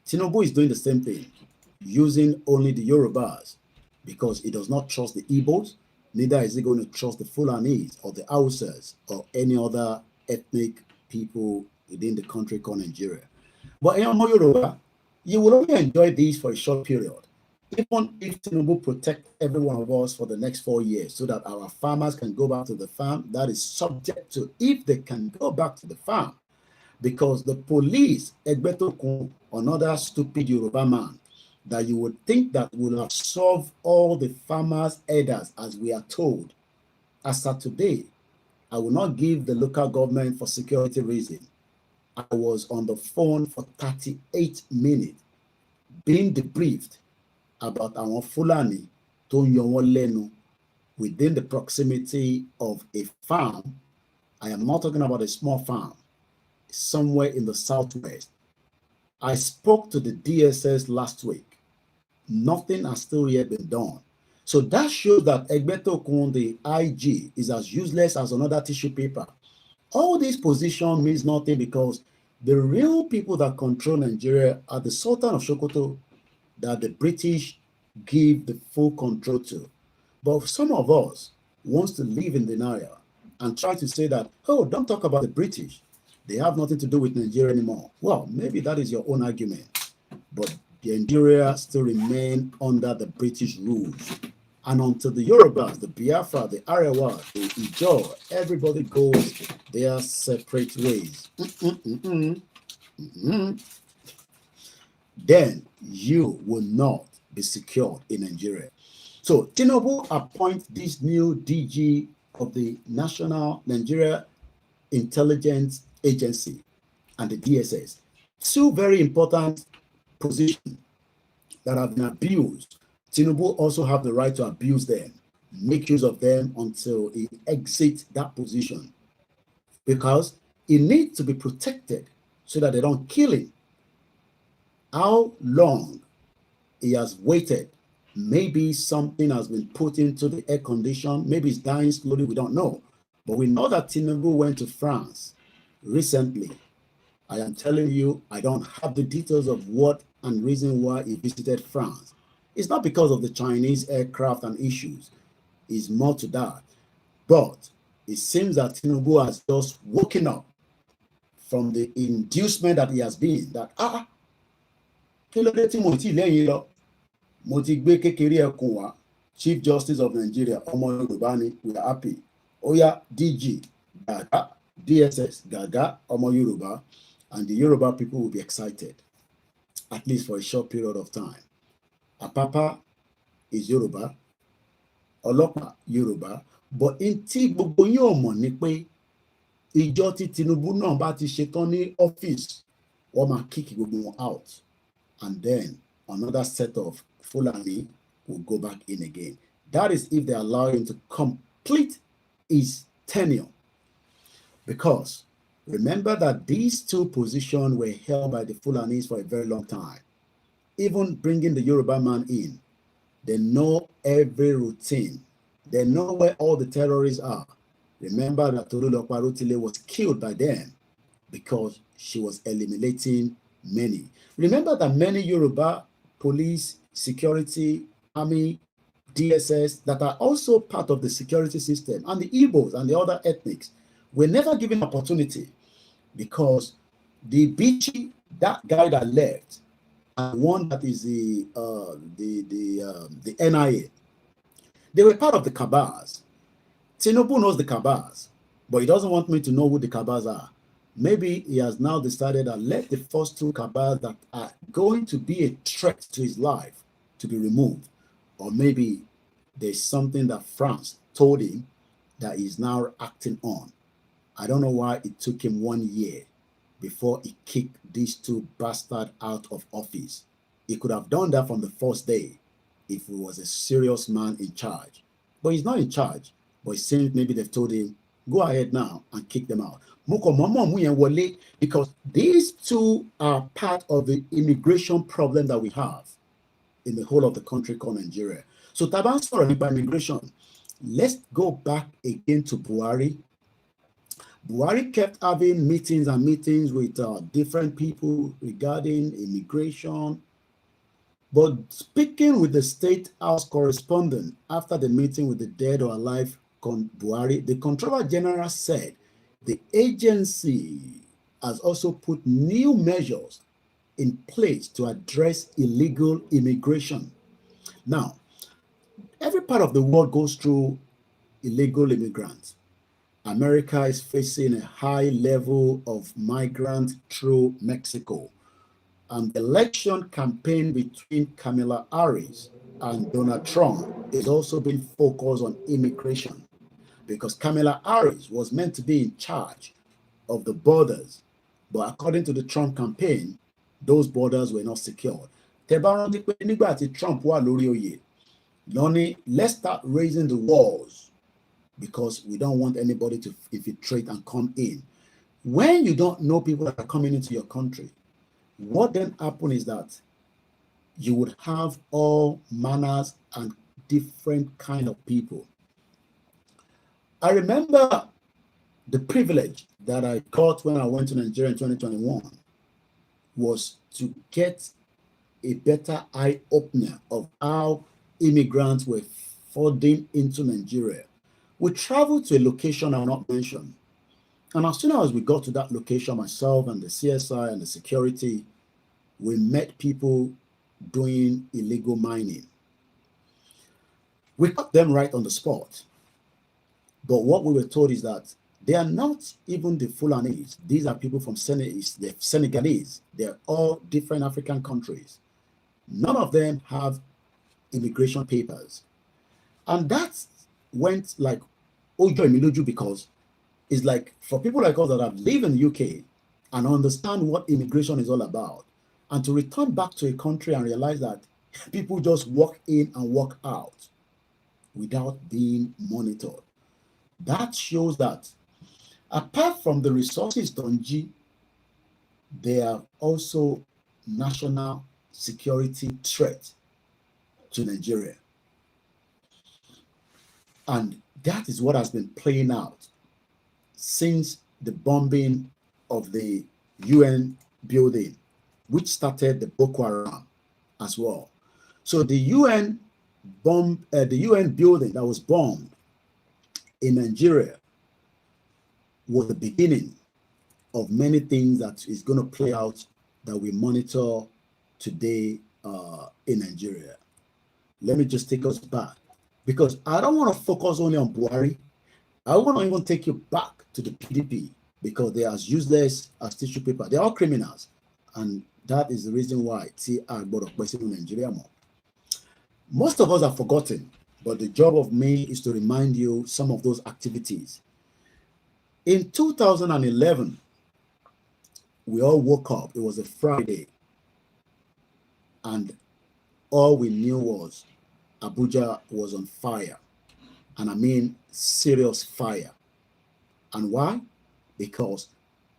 Tinubu is doing the same thing, using only the Yorubas, because he does not trust the Igbos, neither is he going to trust the Fulanis or the Hausas or any other ethnic people within the country called Nigeria. But in Yoruba, you will only enjoy these for a short period. Even if Tinubu protect every one of us for the next 4 years so that our farmers can go back to the farm, that is subject to if they can go back to the farm. because the police, Egbetokun, another stupid Yoruba man, that you would think that will have solved all the farmers' headers as we are told. As of today, I will not give the local government for security reason. I was on the phone for 38 minutes being debriefed about our Fulani tó ń yọ wọ́n lẹ́nu within the proximity of a farm. I am not talking about a small farm, somewhere in the southwest. I spoke to the DSS last week. Nothing has still yet been done. So that shows that Egbetokun, the IG, is as useless as another tissue paper. All this position means nothing because the real people that control Nigeria are the Sultan of Sokoto that the British give the full control to. But some of us wants to live in denial and try to say that, oh, don't talk about the British. They have nothing to do with Nigeria anymore. Well, maybe that is your own argument. But Nigeria still remain under the British rules. And until the Yorubas, the Biafra, the Arewa, the Ijaw, everybody goes their separate ways. Then you will not be secured in Nigeria. So Tinubu appoints this new DG of the National Nigeria Intelligence Agency and the DSS. Two very important positions that have been abused. Tinubu also have the right to abuse them, make use of them until he exits that position, because he needs to be protected so that they don't kill him. How long he has waited? Maybe something has been put into the air condition. Maybe he's dying slowly. We don't know. But we know that Tinubu went to France recently. I am telling you, I don't have the details of what and reason why he visited France. It's not because of the Chinese aircraft and issues. It's more to that. But it seems that Tinubu has just woken up from the inducement that he has been, that, Chief Justice of Nigeria, Omar Yorubani, we are happy. Oya, DG, Gaga, DSS, Gaga, Omar Yoruba, and the Yoruba people will be excited, at least for a short period of time. Apapa is Yoruba, Olopa Yoruba, but in tí gbogbo yín ò mọ̀ ni pé ìjọ tí Tinubu náà bá ti ṣetán ní ọ́fíìsì, wọ́n máa kick gbogbo wọn out, and then another set of Fulani will go back in again. That is if they allow him to complete his tenure. Because remember that these two positions were held by the Fulanis for a very long time. Even bringing the Yoruba man in, they know every routine. They know where all the terrorists are. Remember that Tolulope Arutile was killed by them because she was eliminating many. Remember that many Yoruba police, security, army, DSS that are also part of the security system, and the Igbos and the other ethnics were never given opportunity because the Bichi, that guy that left, and one that is the NIA, they were part of the cabals. Tinubu knows the cabals, but he doesn't want me to know who the cabals are. Maybe he has now decided that let the first two cabals that are going to be a threat to his life to be removed. Or maybe there's something that France told him that he's now acting on. I don't know why it took him 1 year before he kicked these two bastards out of office. He could have done that from the first day if he was a serious man in charge. But he's not in charge. But it seems maybe they've told him, go ahead now and kick them out. Because these two are part of the immigration problem that we have in the whole of the country called Nigeria. So Taban sorry about immigration. Let's go back again to Buhari. Buhari kept having meetings and meetings with different people regarding immigration. But speaking with the State House correspondent after the meeting with the dead or alive Buhari, the Comptroller General said the agency has also put new measures in place to address illegal immigration. Now, every part of the world goes through illegal immigrants. America is facing a high level of migrants through Mexico. And the election campaign between Kamala Harris and Donald Trump is also being focused on immigration, because Kamala Harris was meant to be in charge of the borders. But according to the Trump campaign, those borders were not secured. Trump wà lórí oyè, lóní, let's start raising the walls because we don't want anybody to infiltrate and come in. When you don't know people that are coming into your country, what then happens is that you would have all manners and different kind of people. I remember the privilege that I got when I went to Nigeria in 2021 was to get a better eye-opener of how immigrants were flooding into Nigeria. We traveled to a location I will not mention. And as soon as we got to that location, myself and the CSI and the security, we met people doing illegal mining. We caught them right on the spot. But what we were told is that they are not even the Fulanese. These are people from the Senegalese. They're all different African countries. None of them have immigration papers. And that went like Ojo Emiluju, because it's like for people like us that have lived in the UK and understand what immigration is all about, and to return back to a country and realize that people just walk in and walk out without being monitored. That shows that apart from the resources, Donji, they are also national security threat to Nigeria. And that is what has been playing out since the bombing of the UN building, which started the Boko Haram as well. So the UN building that was bombed in Nigeria was the beginning of many things that is going to play out that we monitor today in Nigeria. Let me just take us back, because I don't want to focus only on Buhari. I want to even take you back to the PDP, because they are as useless as tissue paper. They're all criminals. And that is the reason why TR board of president in Nigeria more. Most of us have forgotten, but the job of me is to remind you some of those activities. In 2011, we all woke up. It was a Friday. And all we knew was Abuja was on fire. And I mean serious fire. And why? Because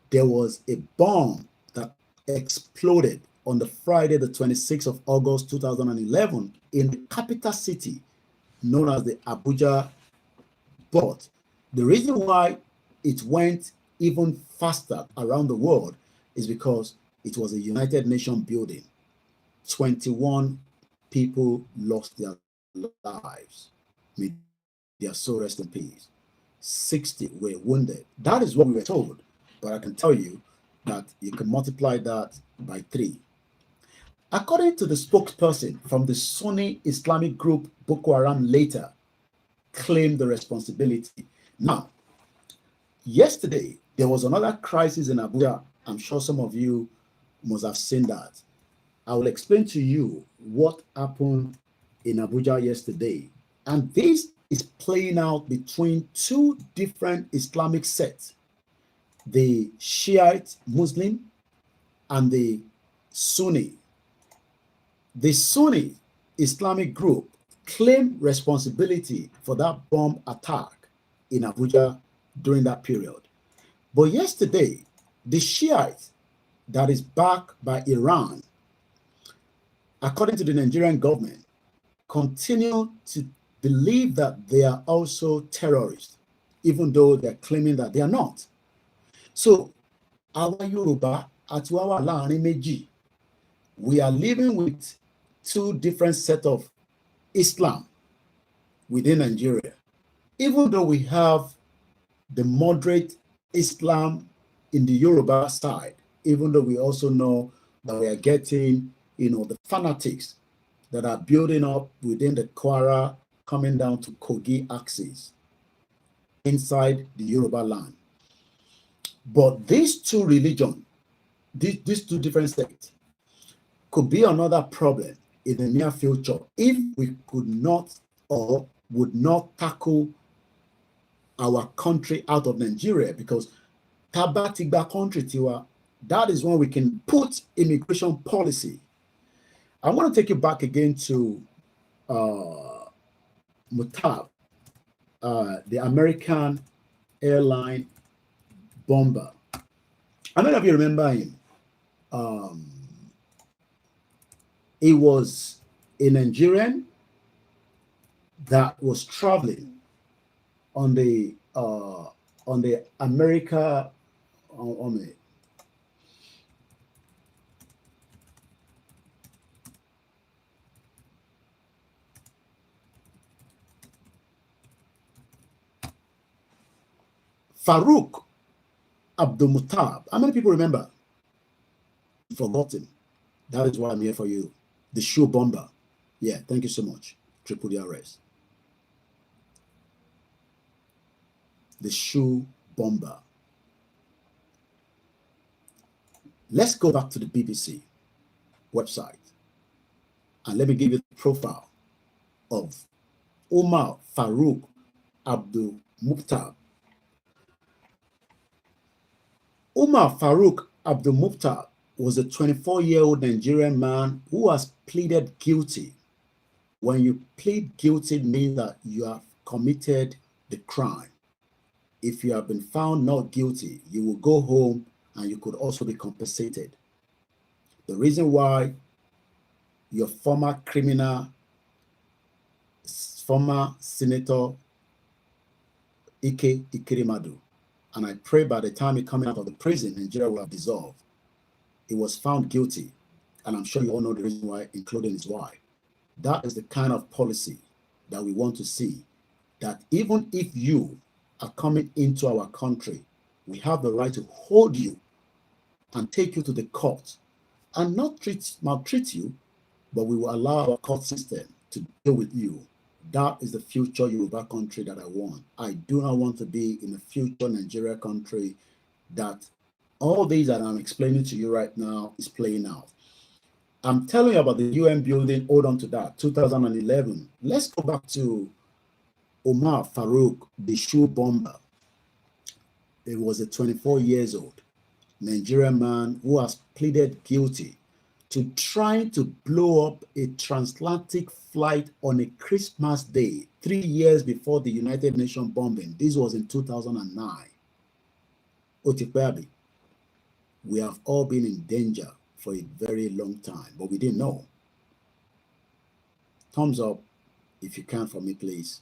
there was a bomb that exploded on the Friday, the 26th of August, 2011, in the capital city known as the Abuja. But the reason why it went even faster around the world is because it was a United Nations building. 21 people lost their lives. May their soul rest in peace. 60 were wounded. That is what we were told. But I can tell you that you can multiply that by 3. According to the spokesperson from the Sunni Islamic group, Boko Haram later claimed the responsibility. Now, yesterday, there was another crisis in Abuja. I'm sure some of you must have seen that. I will explain to you what happened in Abuja yesterday. And this is playing out between 2 different Islamic sects, the Shiite Muslim and the Sunni. The Sunni Islamic group claimed responsibility for that bomb attack in Abuja during that period. But yesterday, the Shiite that is backed by Iran, according to the Nigerian government, continue to believe that they are also terrorists, even though they're claiming that they are not. So, our Yoruba at our láàrin méjì, we are living with 2 different sets of Islam within Nigeria. Even though we have the moderate Islam in the Yoruba side, even though we also know that we are getting, the fanatics that are building up within the Kwara, coming down to Kogi axis. inside the Yoruba land. But these two religions, these two different sects, could be another problem in the near future if we could not or would not tackle our country out of Nigeria, because Tabatigba country tiwa, that is when we can put immigration policy. I want to take you back again to Mutab, the American airline bomber. How many of you remember him? He was a Nigerian that was traveling on the America on the Faruk Abdul Mutab. How many people remember? Forgotten. That is why I'm here for you. The shoe bomber. Yeah, thank you so much. Triple DRS. The shoe bomber. Let's go back to the BBC website and let me give you the profile of Umar Faruk Abdul Mukhtar. Umar Faruk Abdul Mukhtar was a 24-year-old Nigerian man who has pleaded guilty. When you plead guilty, it means that you have committed the crime. If you have been found not guilty, you will go home and you could also be compensated. The reason why your former Senator Ike Ikerimadu, and I pray by the time he coming out of the prison, Nigeria will have dissolved. He was found guilty, and I'm sure you all know the reason why, including his wife. That is the kind of policy that we want to see, that even if you are coming into our country, we have the right to hold you and take you to the court and not maltreat you, but we will allow our court system to deal with you. That is the future Yoruba country that I want. I do not want to be in a future Nigeria country that all these that I'm explaining to you right now is playing out. I'm telling you about the UN building. Hold on to that. 2011. Let's go back to Umar Faruk, the shoe bomber. He was a 24 years old Nigerian man who has pleaded guilty to trying to blow up a transatlantic flight on a Christmas day, 3 years before the United Nations bombing. This was in 2009. Otipabi, we have all been in danger for a very long time, but we didn't know. Thumbs up if you can for me, please.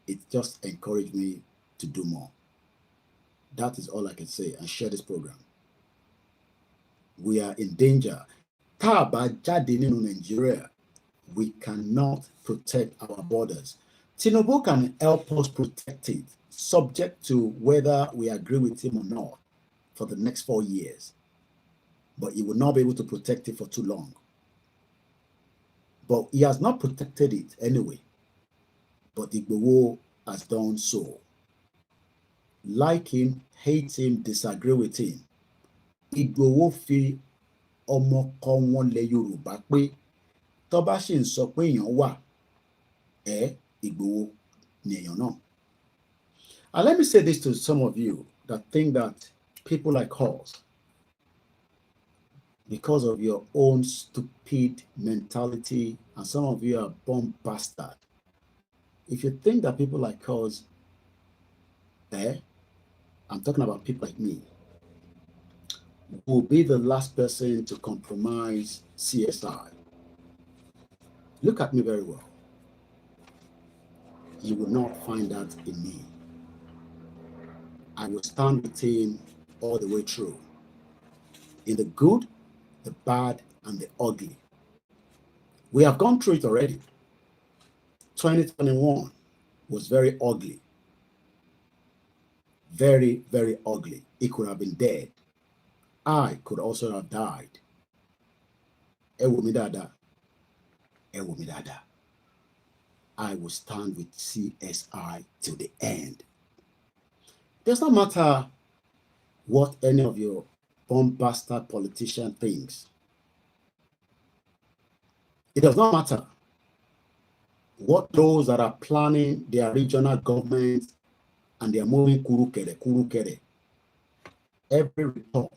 It just encouraged me to do more. That is all I can say, and share this program. We are in danger. In Nigeria, we cannot protect our borders. Tinubu can help us protect it, subject to whether we agree with him or not, for the next 4 years. But he will not be able to protect it for too long. But he has not protected it anyway. But Igboho has done so. Like him, hate him, disagree with him. Igboho fi ọmọ kan wọn lẹ Yorùbá pé tó bá ṣì ń sọ pé èèyàn wà, Igboho ni èèyàn náà. And let me say this to some of you that think that people like us, because of your own stupid mentality, and some of you are born bastard. If you think that people like us, I'm talking about people like me, will be the last person to compromise CSI. Look at me very well. You will not find that in me. I will stand with him all the way through. In the good, the bad, and the ugly. We have gone through it already. 2021 was very ugly. Very, very ugly. He could have been dead. I could also have died. Ewomidada. I will stand with CSI till the end. does not matter what any of your bombastic politician thinks. It does not matter what those that are planning their regional governments and they are moving kuru-kere. Every report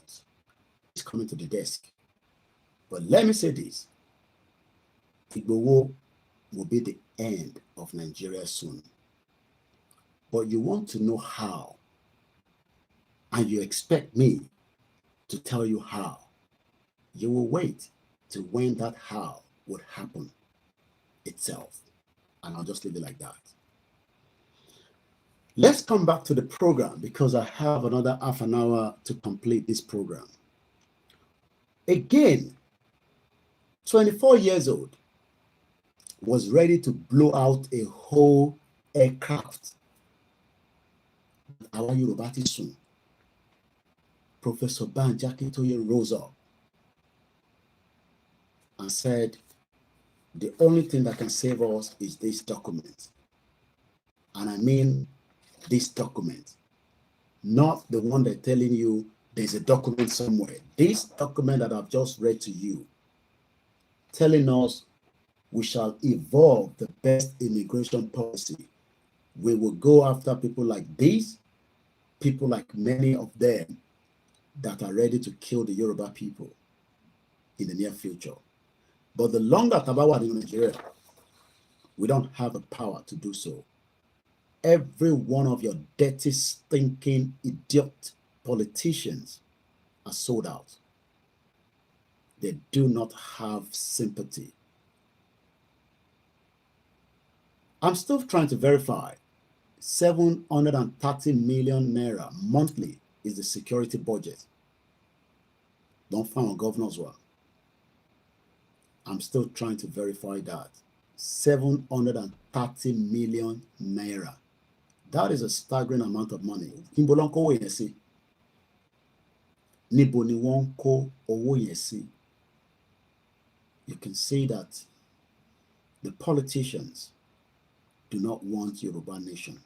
is coming to the desk. But let me say this. Igboho will be the end of Nigeria soon. But you want to know how, and you expect me to tell you how. You will wait till when that how would happen itself. And I'll just leave it like that. Let's come back to the program because I have another half an hour to complete this program. Again, 24 years old, was ready to blow out a whole aircraft. Our Yoruba soon. Professor Banji Akintoye rose up and said, the only thing that can save us is this document. And I mean this document, not the one they're telling you there's a document somewhere. This document that I've just read to you, telling us we shall evolve the best immigration policy. We will go after people like these, people like many of them that are ready to kill the Yoruba people in the near future. But the longer Tabawa in Nigeria, we don't have the power to do so. Every one of your dirty, stinking, idiot politicians are sold out. They do not have sympathy. I'm still trying to verify 730 million naira monthly is the security budget. Don't find on governor's one. I'm still trying to verify that. 730 million naira. That is a staggering amount of money. You can see that the politicians do not want Yoruba nation,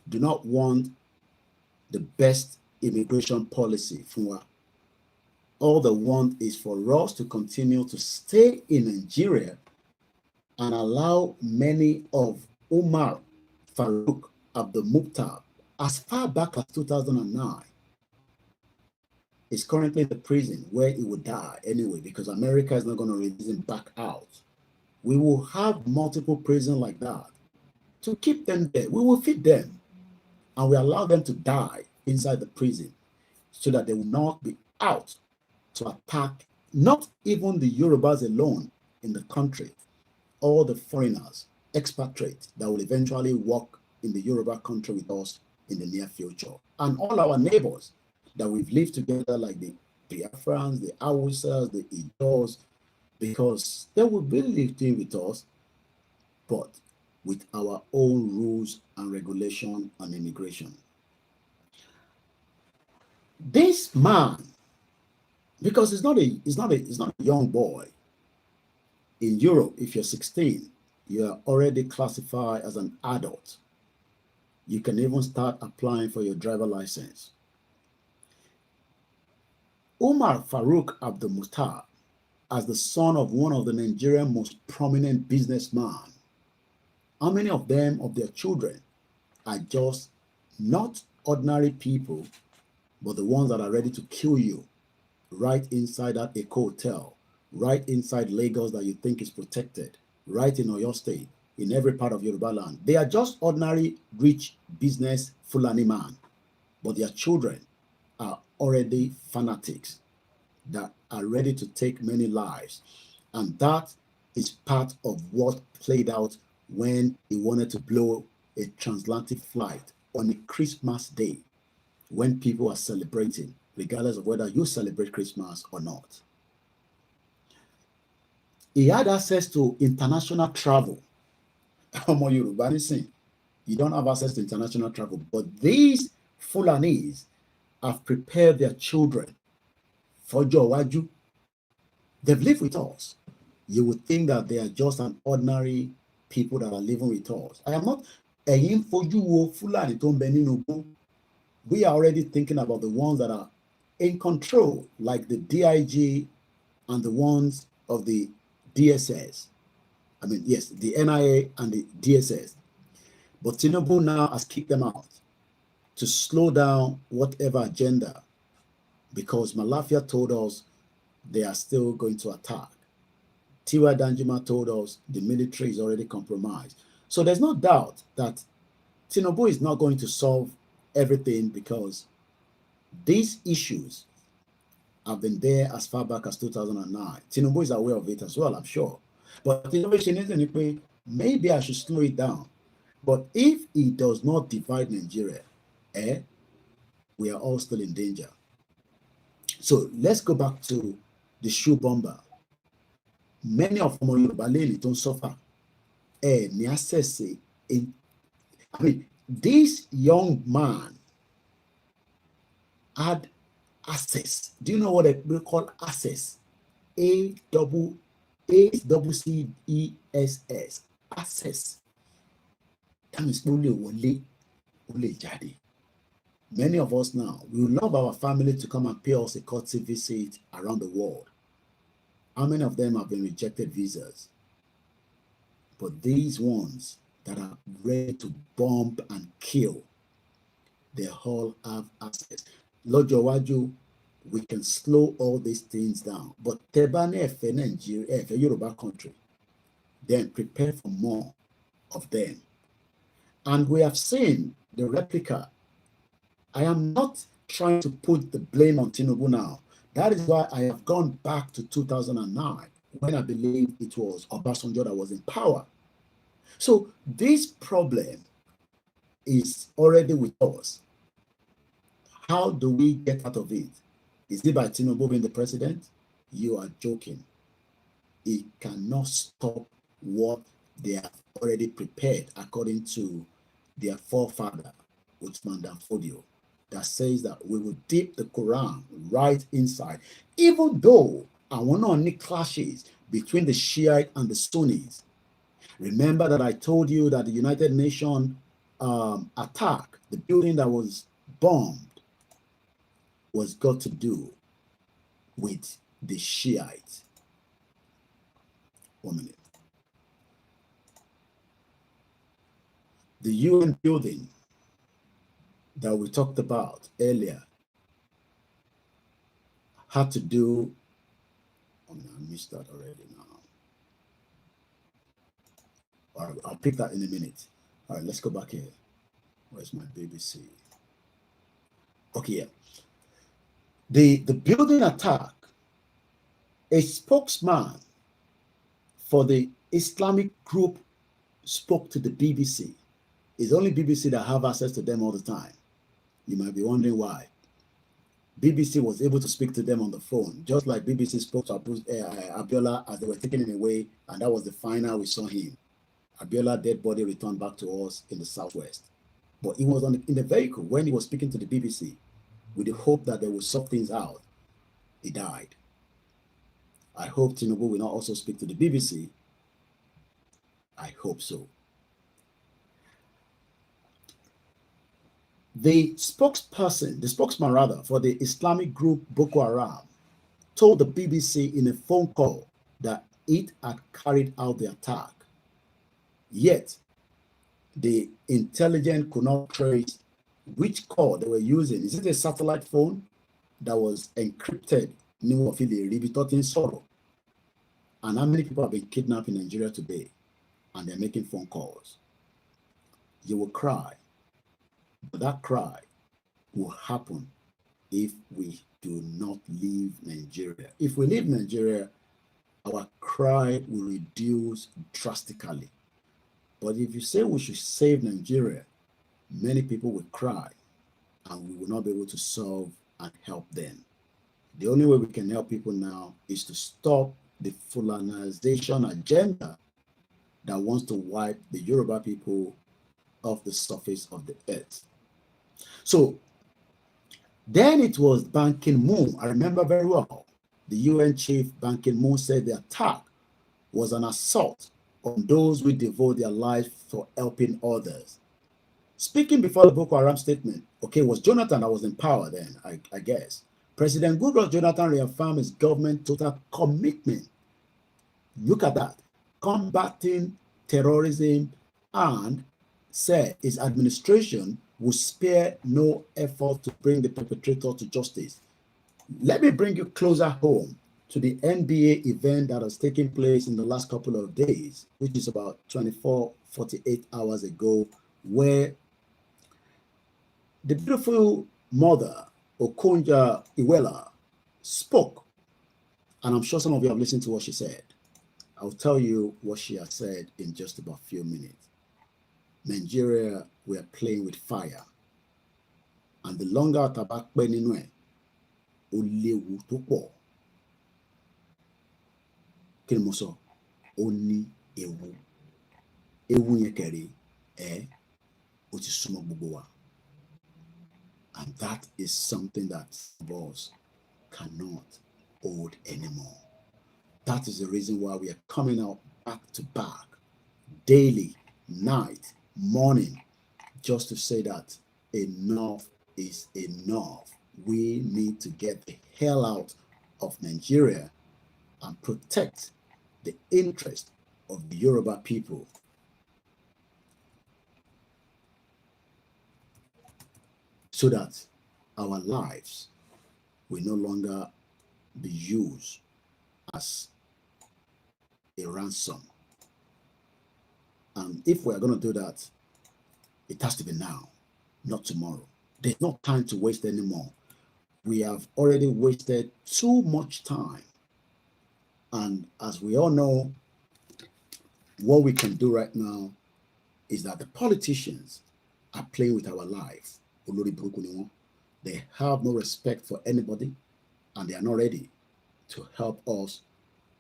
do not want the best immigration policy. All they want is for us to continue to stay in Nigeria and allow many of Umar Faruk Abdul Mukhtar, as far back as 2009, is currently in the prison where he would die anyway, because America is not going to release him back out. We will have multiple prisons like that to keep them there. We will feed them and we allow them to die inside the prison so that they will not be out to attack not even the Yorubas alone in the country, all the foreigners, expatriates that will eventually work in the Yoruba country with us in the near future. And all our neighbors that we've lived together, like the Biafrans, the Hausas, the Ijaws, because they will be living with us, but with our own rules and regulation on immigration. This man, because he's not a young boy. In Europe, if you're 16, you are already classified as an adult. You can even start applying for your driver license. Umar Faruk Abdul Mukhtar, as the son of one of the Nigerian most prominent businessmen, how many of them, of their children, are just not ordinary people, but the ones that are ready to kill you right inside that Eco Hotel, right inside Lagos that you think is protected, right in Oyo State, in every part of Yoruba land? They are just ordinary rich business Fulani man, but their children are already fanatics that are ready to take many lives. And that is part of what played out when he wanted to blow a transatlantic flight on a Christmas day when people are celebrating, regardless of whether you celebrate Christmas or not. He had access to international travel. You don't have access to international travel, but these Fulanese have prepared their children for Jowaju. They've lived with us. You would think that they are just an ordinary people that are living with us. I am not a for you Fulani to Beninu. we are already thinking about the ones that are in control, like the DIG and the ones of the DSS. I mean, yes, the NIA and the DSS. But Tinubu now has kicked them out to slow down whatever agenda, because Malafia told us they are still going to attack. Tiwa Danjuma told us the military is already compromised. So there's no doubt that Tinubu is not going to solve everything, because these issues have been there as far back as 2009. Tinubu is aware of it as well, I'm sure. But innovation isn't, maybe I should slow it down. But if he does not divide Nigeria, we are all still in danger. So let's go back to the shoe bomber. Many of them Yoruba don't suffer. I mean, this young man had access. Do you know what we call access? ACCESS. Access. That means only jadi. Many of us now, we would love our family to come and pay us a courtesy visit around the world. How many of them have been rejected visas? But these ones that are ready to bomb and kill, they all have access. Lord Jawaju, we can slow all these things down. But Tebane Efe Nigeria, Efe Yoruba country, then prepare for more of them. And we have seen the replica. I am not trying to put the blame on Tinubu now. That is why I have gone back to 2009, when I believe it was Obasanjo that was in power. So this problem is already with us. How do we get out of it? Is it by Tinubu being the president? You are joking. It cannot stop what they have already prepared according to their forefather, Usman Dan Fodio, that says that we will dip the Quran right inside, even though I want to only clashes between the Shiite and the Sunnis. Remember that I told you that the United Nations attack, the building that was bombed, was got to do with the Shiites. 1 minute. The UN building that we talked about earlier had to do, I missed that already now. All right, I'll pick that in a minute. All right, let's go back here. Where's my BBC? Okay, yeah. The building attack, a spokesman for the Islamic group spoke to the BBC. It's only BBC that have access to them all the time. You might be wondering why. BBC was able to speak to them on the phone, just like BBC spoke to Abiola as they were taking him away, and that was the final we saw him. Abiola's dead body returned back to us in the southwest. But he was in the vehicle when he was speaking to the BBC with the hope that they would sort things out. He died. I hope Tinubu will not also speak to the BBC. I hope so. The spokesman rather, for the Islamic group Boko Haram told the BBC in a phone call that it had carried out the attack. Yet, the intelligence could not trace which call they were using. Is it a satellite phone that was encrypted? And how many people have been kidnapped in Nigeria today and they're making phone calls? You will cry. But that cry will happen if we do not leave Nigeria. If we leave Nigeria, our cry will reduce drastically. But if you say we should save Nigeria, many people will cry and we will not be able to solve and help them. The only way we can help people now is to stop the Fulanization agenda that wants to wipe the Yoruba people off the surface of the earth. So then it was Ban Ki-moon. I remember very well. The UN chief Ban Ki-moon said the attack was an assault on those who devote their life for helping others. Speaking before the Boko Haram statement, okay, it was Jonathan that was in power then, I guess. President Goodluck Jonathan reaffirmed his government total commitment. Look at that. Combating terrorism, and said his administration will spare no effort to bring the perpetrator to justice. Let me bring you closer home to the NBA event that has taken place in the last couple of days, which is about 24, 48 hours ago, where the beautiful mother, Akintoye.We, spoke. And I'm sure some of you have listened to what she said. I'll tell you what she has said in just about a few minutes. Nigeria, we are playing with fire. And the longer tabak beninoe, ó léwu tó pọ̀. Kí ni mo sọ? Ó ní ewu. Ewu yẹn kẹ̀rẹ̀, ó ti súnmọ́ gbogbo wa. And that is something that boss cannot hold anymore. That is the reason why we are coming out back to back, daily, night, morning, just to say that enough is enough. We need to get the hell out of Nigeria and protect the interest of the Yoruba people. So that our lives will no longer be used as a ransom. And if we're going to do that, it has to be now, not tomorrow. There's no time to waste anymore. We have already wasted too much time. And as we all know, what we can do right now is that the politicians are playing with our lives. They have no respect for anybody, and they are not ready to help us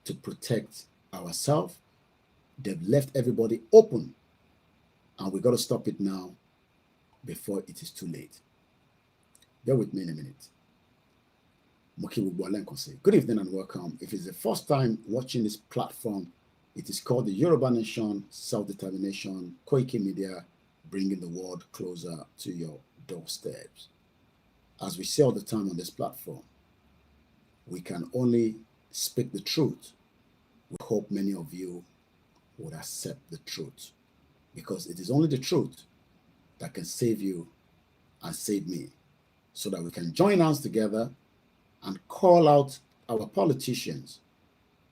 to protect ourselves. They've left everybody open, and we got to stop it now before it is too late. Bear with me in a minute. Good evening and welcome. If it's the first time watching this platform, it is called the Yoruba Nation Self-Determination Koikimedia, bringing the world closer to your doorsteps. As we say all the time on this platform, we can only speak the truth. We hope many of you would accept the truth, because it is only the truth that can save you and save me, so that we can join hands together and call out our politicians,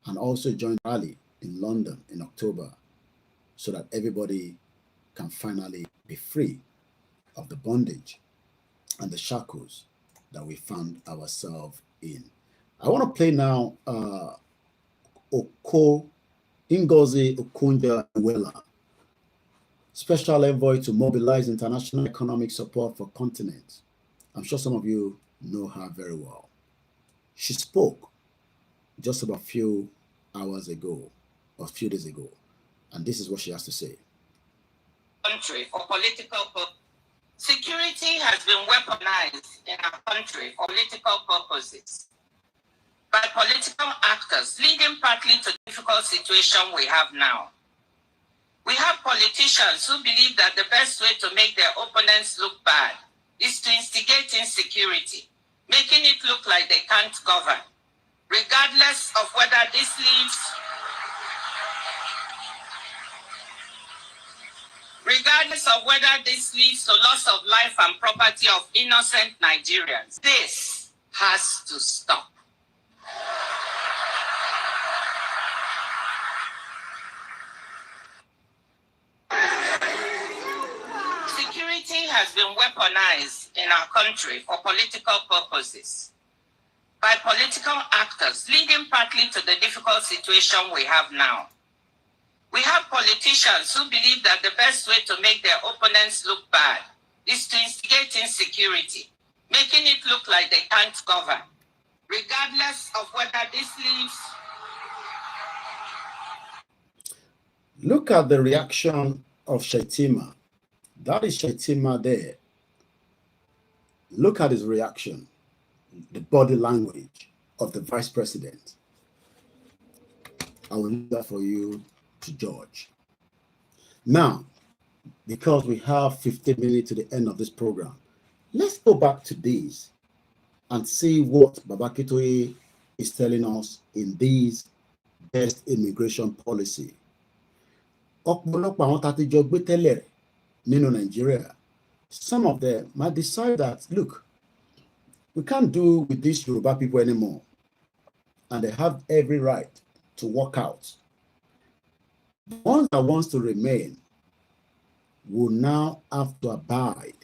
and also join the rally in London in October, so that everybody can finally be free of the bondage and the shackles that we found ourselves in. I want to play now Ngozi Okonjo-Iweala, Special Envoy to mobilize international economic support for continents. I'm sure some of you know her very well. She spoke just about a few hours ago, or a few days ago, and this is what she has to say. Country for political purposes. Security has been weaponized in our country for political purposes by political actors, leading partly to the difficult situation we have now. We have politicians who believe that the best way to make their opponents look bad is to instigate insecurity, making it look like they can't govern, regardless of whether this leads to loss of life and property of innocent Nigerians. This has to stop. Security has been weaponized in our country for political purposes by political actors, leading partly to the difficult situation we have now. We have politicians who believe that the best way to make their opponents look bad is to instigate insecurity, making it look like they can't govern, regardless of whether this leads. Look at the reaction of Shetima. That is Shetima there. Look at his reaction, the body language of the vice president. I will leave that for you to judge. Now, because we have 15 minutes to the end of this program. Let's go back to this and see what Baba Akintoye is telling us in this best immigration policy. Ọ̀pọ̀lọpọ̀ àwọn tá a ti jọ gbé tẹ́lẹ̀ nínú Nigeria, some of them might decide that, look, we can't do with these Yoruba people anymore, and they have every right to walk out. The ones that wants to remain will now have to abide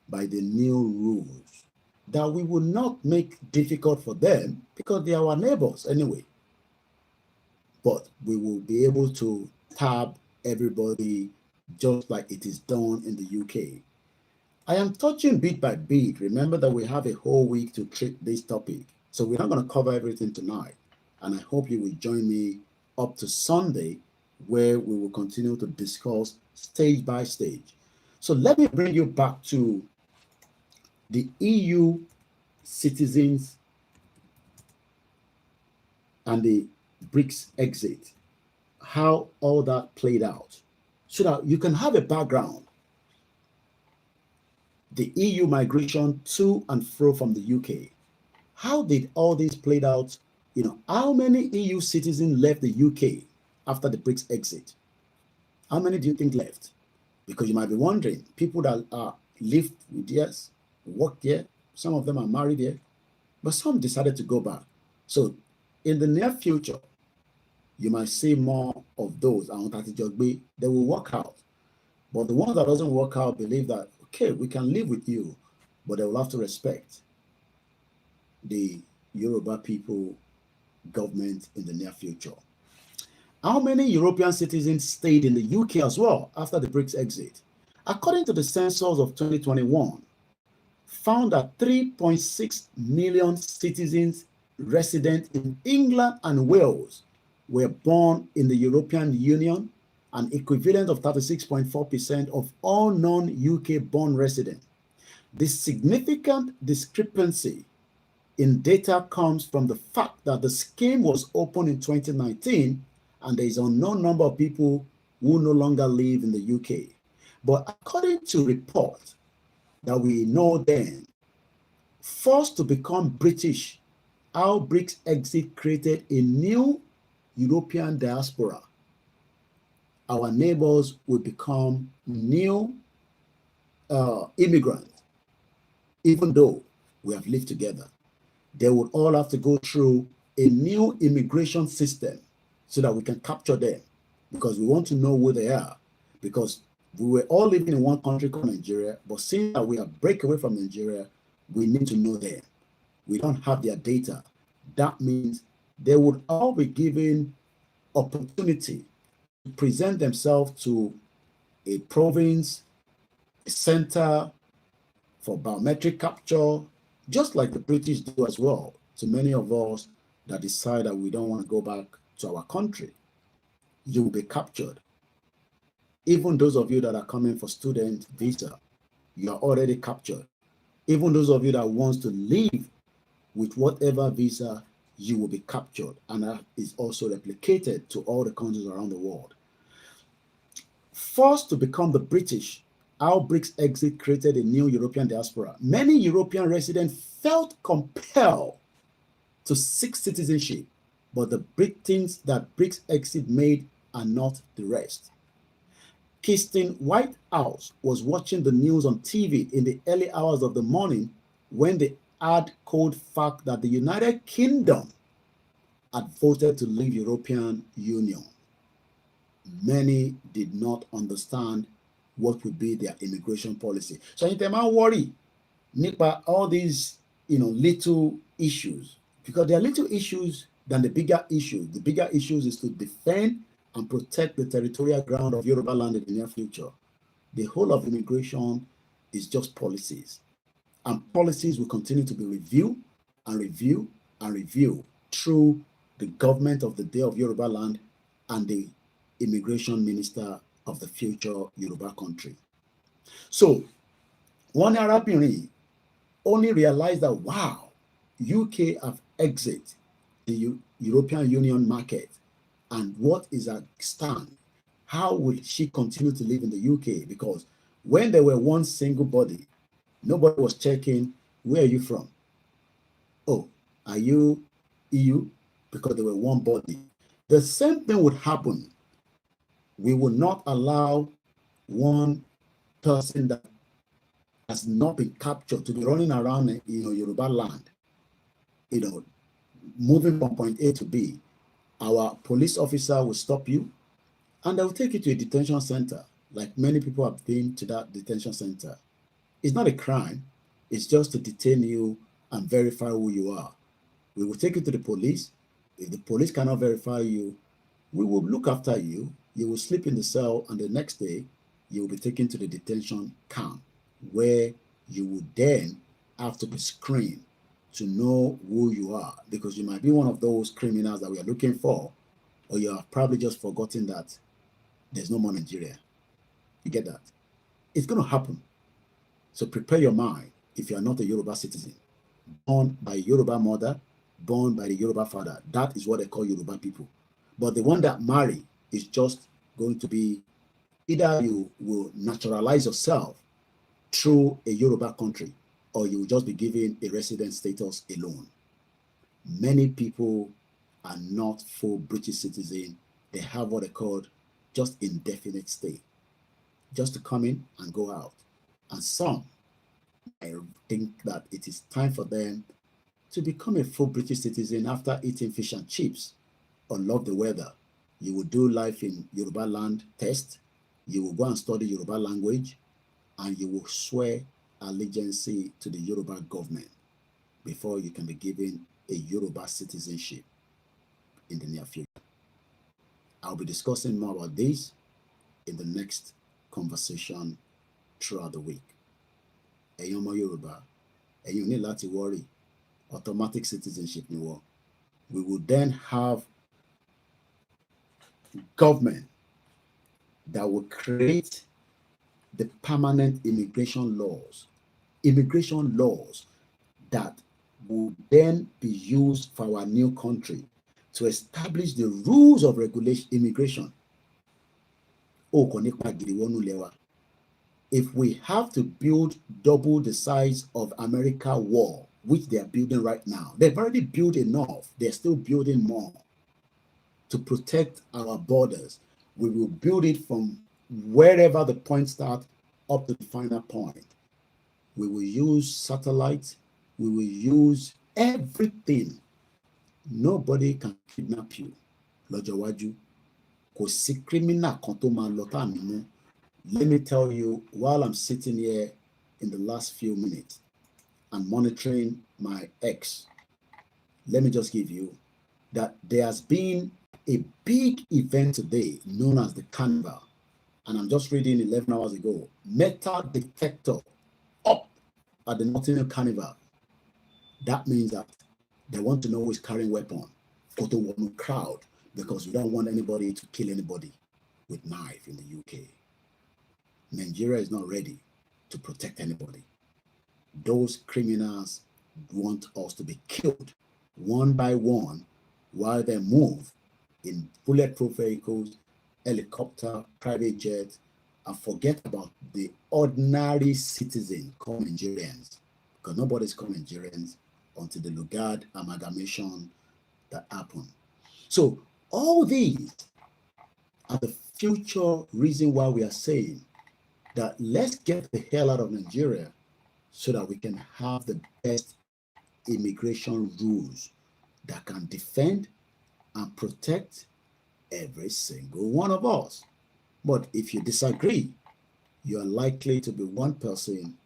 by the new rules that we will not make difficult for them because they are our neighbors anyway. But we will be able to tab everybody just like it is done in the UK. I am touching bit by bit. Remember that we have a whole week to treat this topic. So we're not going to cover everything tonight. And I hope you will join me up to Sunday, where we will continue to discuss stage by stage. So let me bring you back to the EU citizens and the BRICS exit, how all that played out, so that you can have a background. The EU migration to and fro from the UK. How did all this played out? You know, how many EU citizens left the UK after the BRICS exit? How many do you think left? Because you might be wondering, people that are lived with years, worked here, some of them are married here, but some decided to go back. So in the near future, you might see more of those, they will work out. But the ones that doesn't work out believe that, okay, we can live with you, but they will have to respect the Yoruba people government in the near future. How many European citizens stayed in the UK as well after the BRICS exit? According to the census of 2021, found that 3.6 million citizens resident in England and Wales were born in the European Union, an equivalent of 36.4% of all non-UK born residents. This significant discrepancy in data comes from the fact that the scheme was opened in 2019 and there is an unknown number of people who no longer live in the UK. But according to reports that we know then, forced to become British, our BRICS exit created a new European diaspora. Our neighbors will become new immigrants, even though we have lived together. They would all have to go through a new immigration system so that we can capture them, because we want to know who they are. Because we were all living in one country called Nigeria, but seeing that we are break away from Nigeria, we need to know them. We don't have their data. That means they would all be given opportunity to present themselves to a province, a center for biometric capture, just like the British do as well, to many of us that decide that we don't want to go back to our country. You will be captured. Even those of you that are coming for student visa, you are already captured. Even those of you that wants to leave with whatever visa, you will be captured. And that is also replicated to all the countries around the world. Forced to become the British, our BRICS exit created a new European diaspora. Many European residents felt compelled to seek citizenship, but the things that BRICS exit made are not the rest. Kirsten Whitehouse was watching the news on TV in the early hours of the morning when they had cold fact that the United Kingdom had voted to leave European Union. Many did not understand what would be their immigration policy. So you don't worry about all these, little issues, because there are little issues than the bigger issues. The bigger issues is to defend and protect the territorial ground of Yoruba land in the near future. The whole of immigration is just policies. And policies will continue to be reviewed and reviewed and reviewed through the government of the day of Yoruba land and the immigration minister of the future Yoruba country. So, one Arabini only realized that, wow, UK have exited the European Union market, and what is at stand how will she continue to live in the UK? Because when they were one single body, nobody was checking, where are you from? Oh, are you EU? Because they were one body. The same thing would happen. We will not allow one person that has not been captured to be running around, Yoruba land, moving from point A to B. Our police officer will stop you and they will take you to a detention center, like many people have been to that detention center. It's not a crime. It's just to detain you and verify who you are. We will take you to the police. If the police cannot verify you, we will look after you. You will sleep in the cell, and the next day, you will be taken to the detention camp, where you will then have to be screened to know who you are, because you might be one of those criminals that we are looking for, or you have probably just forgotten that there's no more Nigeria. You get that? It's going to happen. So prepare your mind if you are not a Yoruba citizen, born by a Yoruba mother, born by the Yoruba father. That is what they call Yoruba people. But the one that marry is just going to be, either you will naturalize yourself through a Yoruba country, or you will just be given a resident status alone. Many people are not full British citizens. They have what they call just indefinite stay, just to come in and go out. And some, I think that it is time for them to become a full British citizen after eating fish and chips or love the weather. You will do life in Yoruba land test. You will go and study Yoruba language, and you will swear allegiance to the Yoruba government before you can be given a Yoruba citizenship in the near future. I'll be discussing more about this in the next conversation throughout the week. Ẹ̀yin ọmọ Yorùbá, ẹ̀yin ò ní láti worry, automatic citizenship ni wọ́n. We will then have government that will create the permanent immigration laws that will then be used for our new country to establish the rules of immigration. If we have to build double the size of America wall, which they are building right now, they've already built enough. They're still building more to protect our borders. We will build it from wherever the point starts up to the final point. We will use satellites. We will use everything. Nobody can kidnap you. Lọ́jọ́ kò sí criminal kan tó máa lọ tá àmì mú. Let me tell you, while I'm sitting here in the last few minutes and monitoring my ex, let me just give you that there has been a big event today known as the Carnival. And I'm just reading 11 hours ago, metal detector up at the Nottingham Carnival. That means that they want to know who is carrying weapon, go to one crowd, because we don't want anybody to kill anybody with knife in the UK. Nigeria is not ready to protect anybody. Those criminals want us to be killed one by one while they move in bulletproof vehicles, helicopter, private jets, and forget about the ordinary citizen called Nigerians, because nobody's called Nigerians until the Lugard amalgamation that happened. So all these are the future reason why we are saying that let's get the hell out of Nigeria so that we can have the best immigration rules that can defend and protect every single one of us. But if you disagree, you are likely to be one person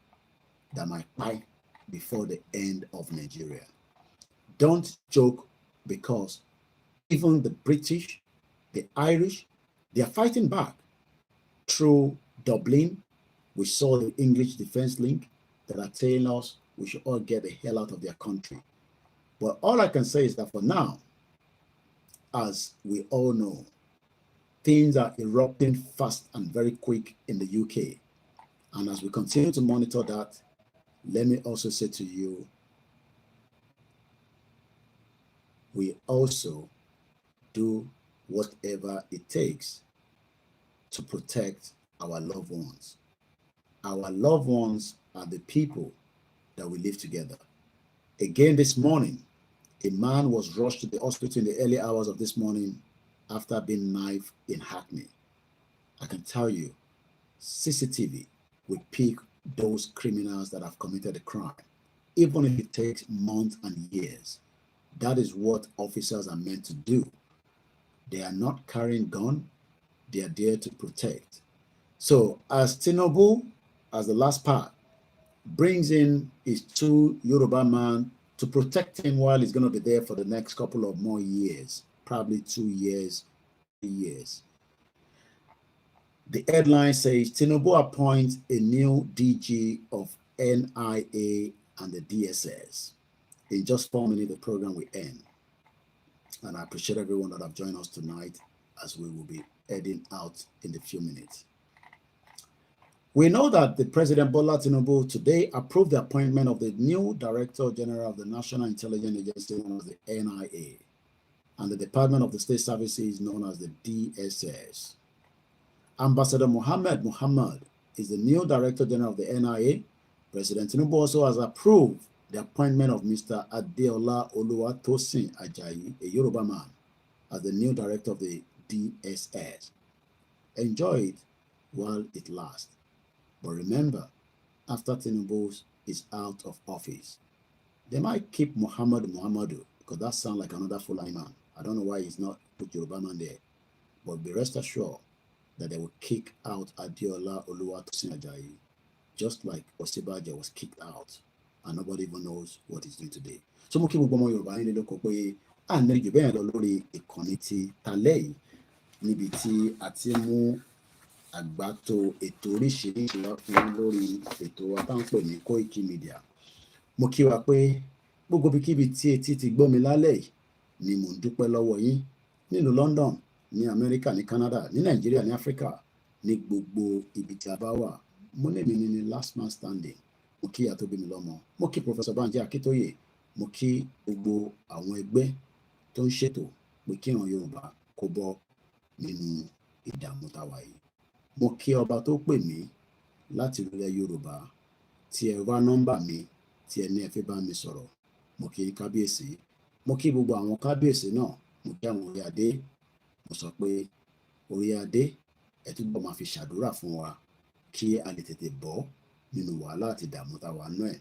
that might die before the end of Nigeria. Don't joke, because even the British, the Irish, they are fighting back through Dublin. We saw the English Defense Link that are telling us we should all get the hell out of their country. But all I can say is that for now, as we all know, things are erupting fast and very quick in the UK. And as we continue to monitor that, let me also say to you, we also do whatever it takes to protect our loved ones. Our loved ones are the people that we live together. Again this morning, a man was rushed to the hospital in the early hours of this morning after being knifed in Hackney. I can tell you, CCTV will pick those criminals that have committed the crime, even if it takes months and years. That is what officers are meant to do. They are not carrying gun, they are there to protect. So as Tinubu, as the last part, brings in his 2 Yoruba man to protect him while he's going to be there for the next couple of more years, probably 2 years, 3 years. The headline says Tinubu appoints a new DG of NIA and the DSS. In just 4 minutes, the program will end. And I appreciate everyone that have joined us tonight as we will be heading out in a few minutes. We know that the President Bola Tinubu today approved the appointment of the new Director General of the National Intelligence Agency known as the NIA and the Department of the State Services known as the DSS. Ambassador Mohammed is the new Director General of the NIA. President Tinubu also has approved the appointment of Mr. Adeola Oluwatosin Ajayi, a Yoruba man, as the new Director of the DSS. Enjoy it while it lasts. But remember, after Tinubu is out of office, they might keep Muhammadu because that sounds like another Fulani man. I don't know why he's not put Yoruba man there. But be rest assured that they will kick out Adeola Oluwatosin Ajayi, just like Osibaja was kicked out, and nobody even knows what he's doing today. So mo kí gbogbo ọmọ Yorùbá nílé lóko pé à ń rí jù bẹ́ẹ̀ lọ lórí ìkànnì ti talẹ́ yìí níbi tí a ti mú àgbàtò ètò oríṣiríṣi wá fún lórí ètò wa tá ń pè ní Koikimedia. Mo kí wa pé gbogbo ibikíbi tí etí ti gbọ́ mi lálẹ́ yìí ni mò ń dúpẹ́ lọ́wọ́ yín nílùú London, ní Amẹ́ríkà, ní Canada, ní Nàìjíríà, ní Áfíríkà, ní gbogbo ibi tí a bá wà. Mo lè mi ní last man standing. Mo kí ìyá tó bí mi lọ́mọ. Mo kí Professor Banji Akintoye. Mo kí gbogbo àwọn ẹgbẹ́ tó ń ṣètò pé kí ìran Yorùbá kó bọ́ nínú ìdààmú táwa yìí. Mo kí ọba tó pè mí láti ilẹ̀ Yorùbá tí ẹ wá nọ́mbà mi tí ẹ ní ẹ fẹ́ bá mi sọ̀rọ̀. Mo kí kábíyèsí. Mo kí gbogbo àwọn kábíyèsí náà. Mo kí àwọn orí adé. Mo sọ pé orí adé ẹ túbọ̀ máa fi ṣàdúrà fún wa kí a lè tètè bọ́ nínú wàhálà àti ìdààmú táwa náà ẹ̀.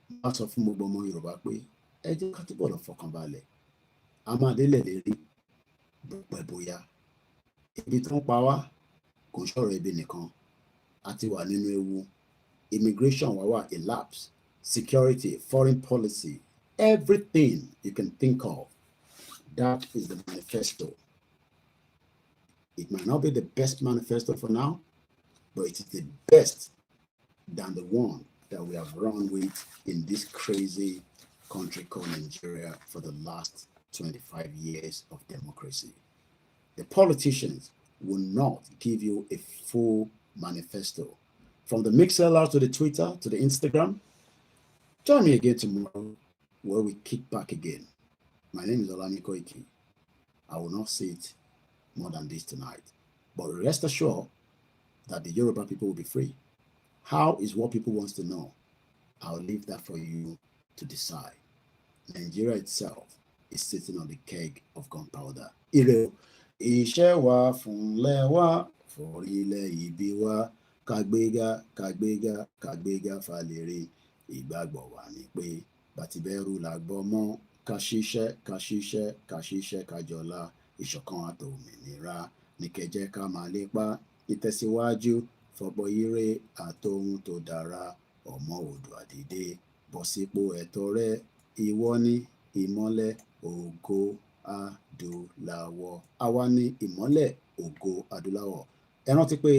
Mo bá sọ fún gbogbo ọmọ Yorùbá pé ẹ jẹ́ ká túbọ̀ lọ fọkàn balẹ̀. A máa délẹ̀ lérí pẹ̀ bóyá. Ibi tó ń pa wá kò ṣọ̀rọ̀ ibi nìkan. A ti wà nínú ewu. Immigration wa wà elapse, security, foreign policy, everything you can think of. That is the manifesto. It might not be the best manifesto for now, but it is the best than the one that we have run with in this crazy country called Nigeria for the last 25 years of democracy. The politicians will not give you a full manifesto. From the MixLR to the Twitter to the Instagram. Join me again tomorrow where we kick back again. My name is OLAYOMI KOIKI. I will not say it more than this tonight. But rest assured that the Yoruba people will be free. How is what people want to know? I'll leave that for you to decide. Nigeria itself is sitting on the keg of gunpowder. Iṣẹ́ wa fúnlẹ̀ wa, forílẹ̀ ibi wa, kàgbéga, kàgbéga, kàgbéga falẹ̀rẹ̀. Ìgbàgbọ́ wa ni pé bàtìbẹ́rù làgbọ́ mọ́, ká ṣiṣẹ́, ká ṣiṣẹ́, ká ṣiṣẹ́, ká jọlá. Ìṣọ̀kan àtòmìnira ní kẹjẹ́ ká máa lépa. Ìtẹ̀síwájú fọ̀pọ̀ ire àtohun tó dára. Ọmọ Oòduà dìde, bọ́ sípò ẹ̀tọ́ rẹ. Ìwọ ni ìmọ́lẹ̀ ògo adúláwọ̀. Àwa ni ìmọ́lẹ̀ ògo adúláwọ̀. Ẹ rántí pé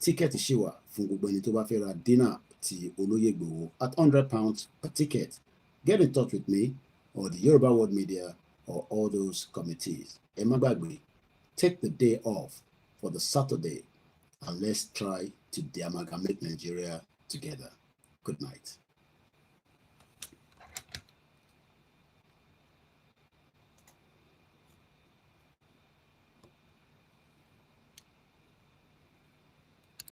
tíkẹ́ẹ̀tì ṣì wà fún gbogbo ẹni tó bá fẹ́ ra dínà ti Olóyè Ìgbòho at £100 per ticket. Get in touch with me or the Yoruba World Media or all those committees. Ẹ má gbàgbé, take the day off for the Saturday and let's try to de-amalgamate Nigeria together. Good night.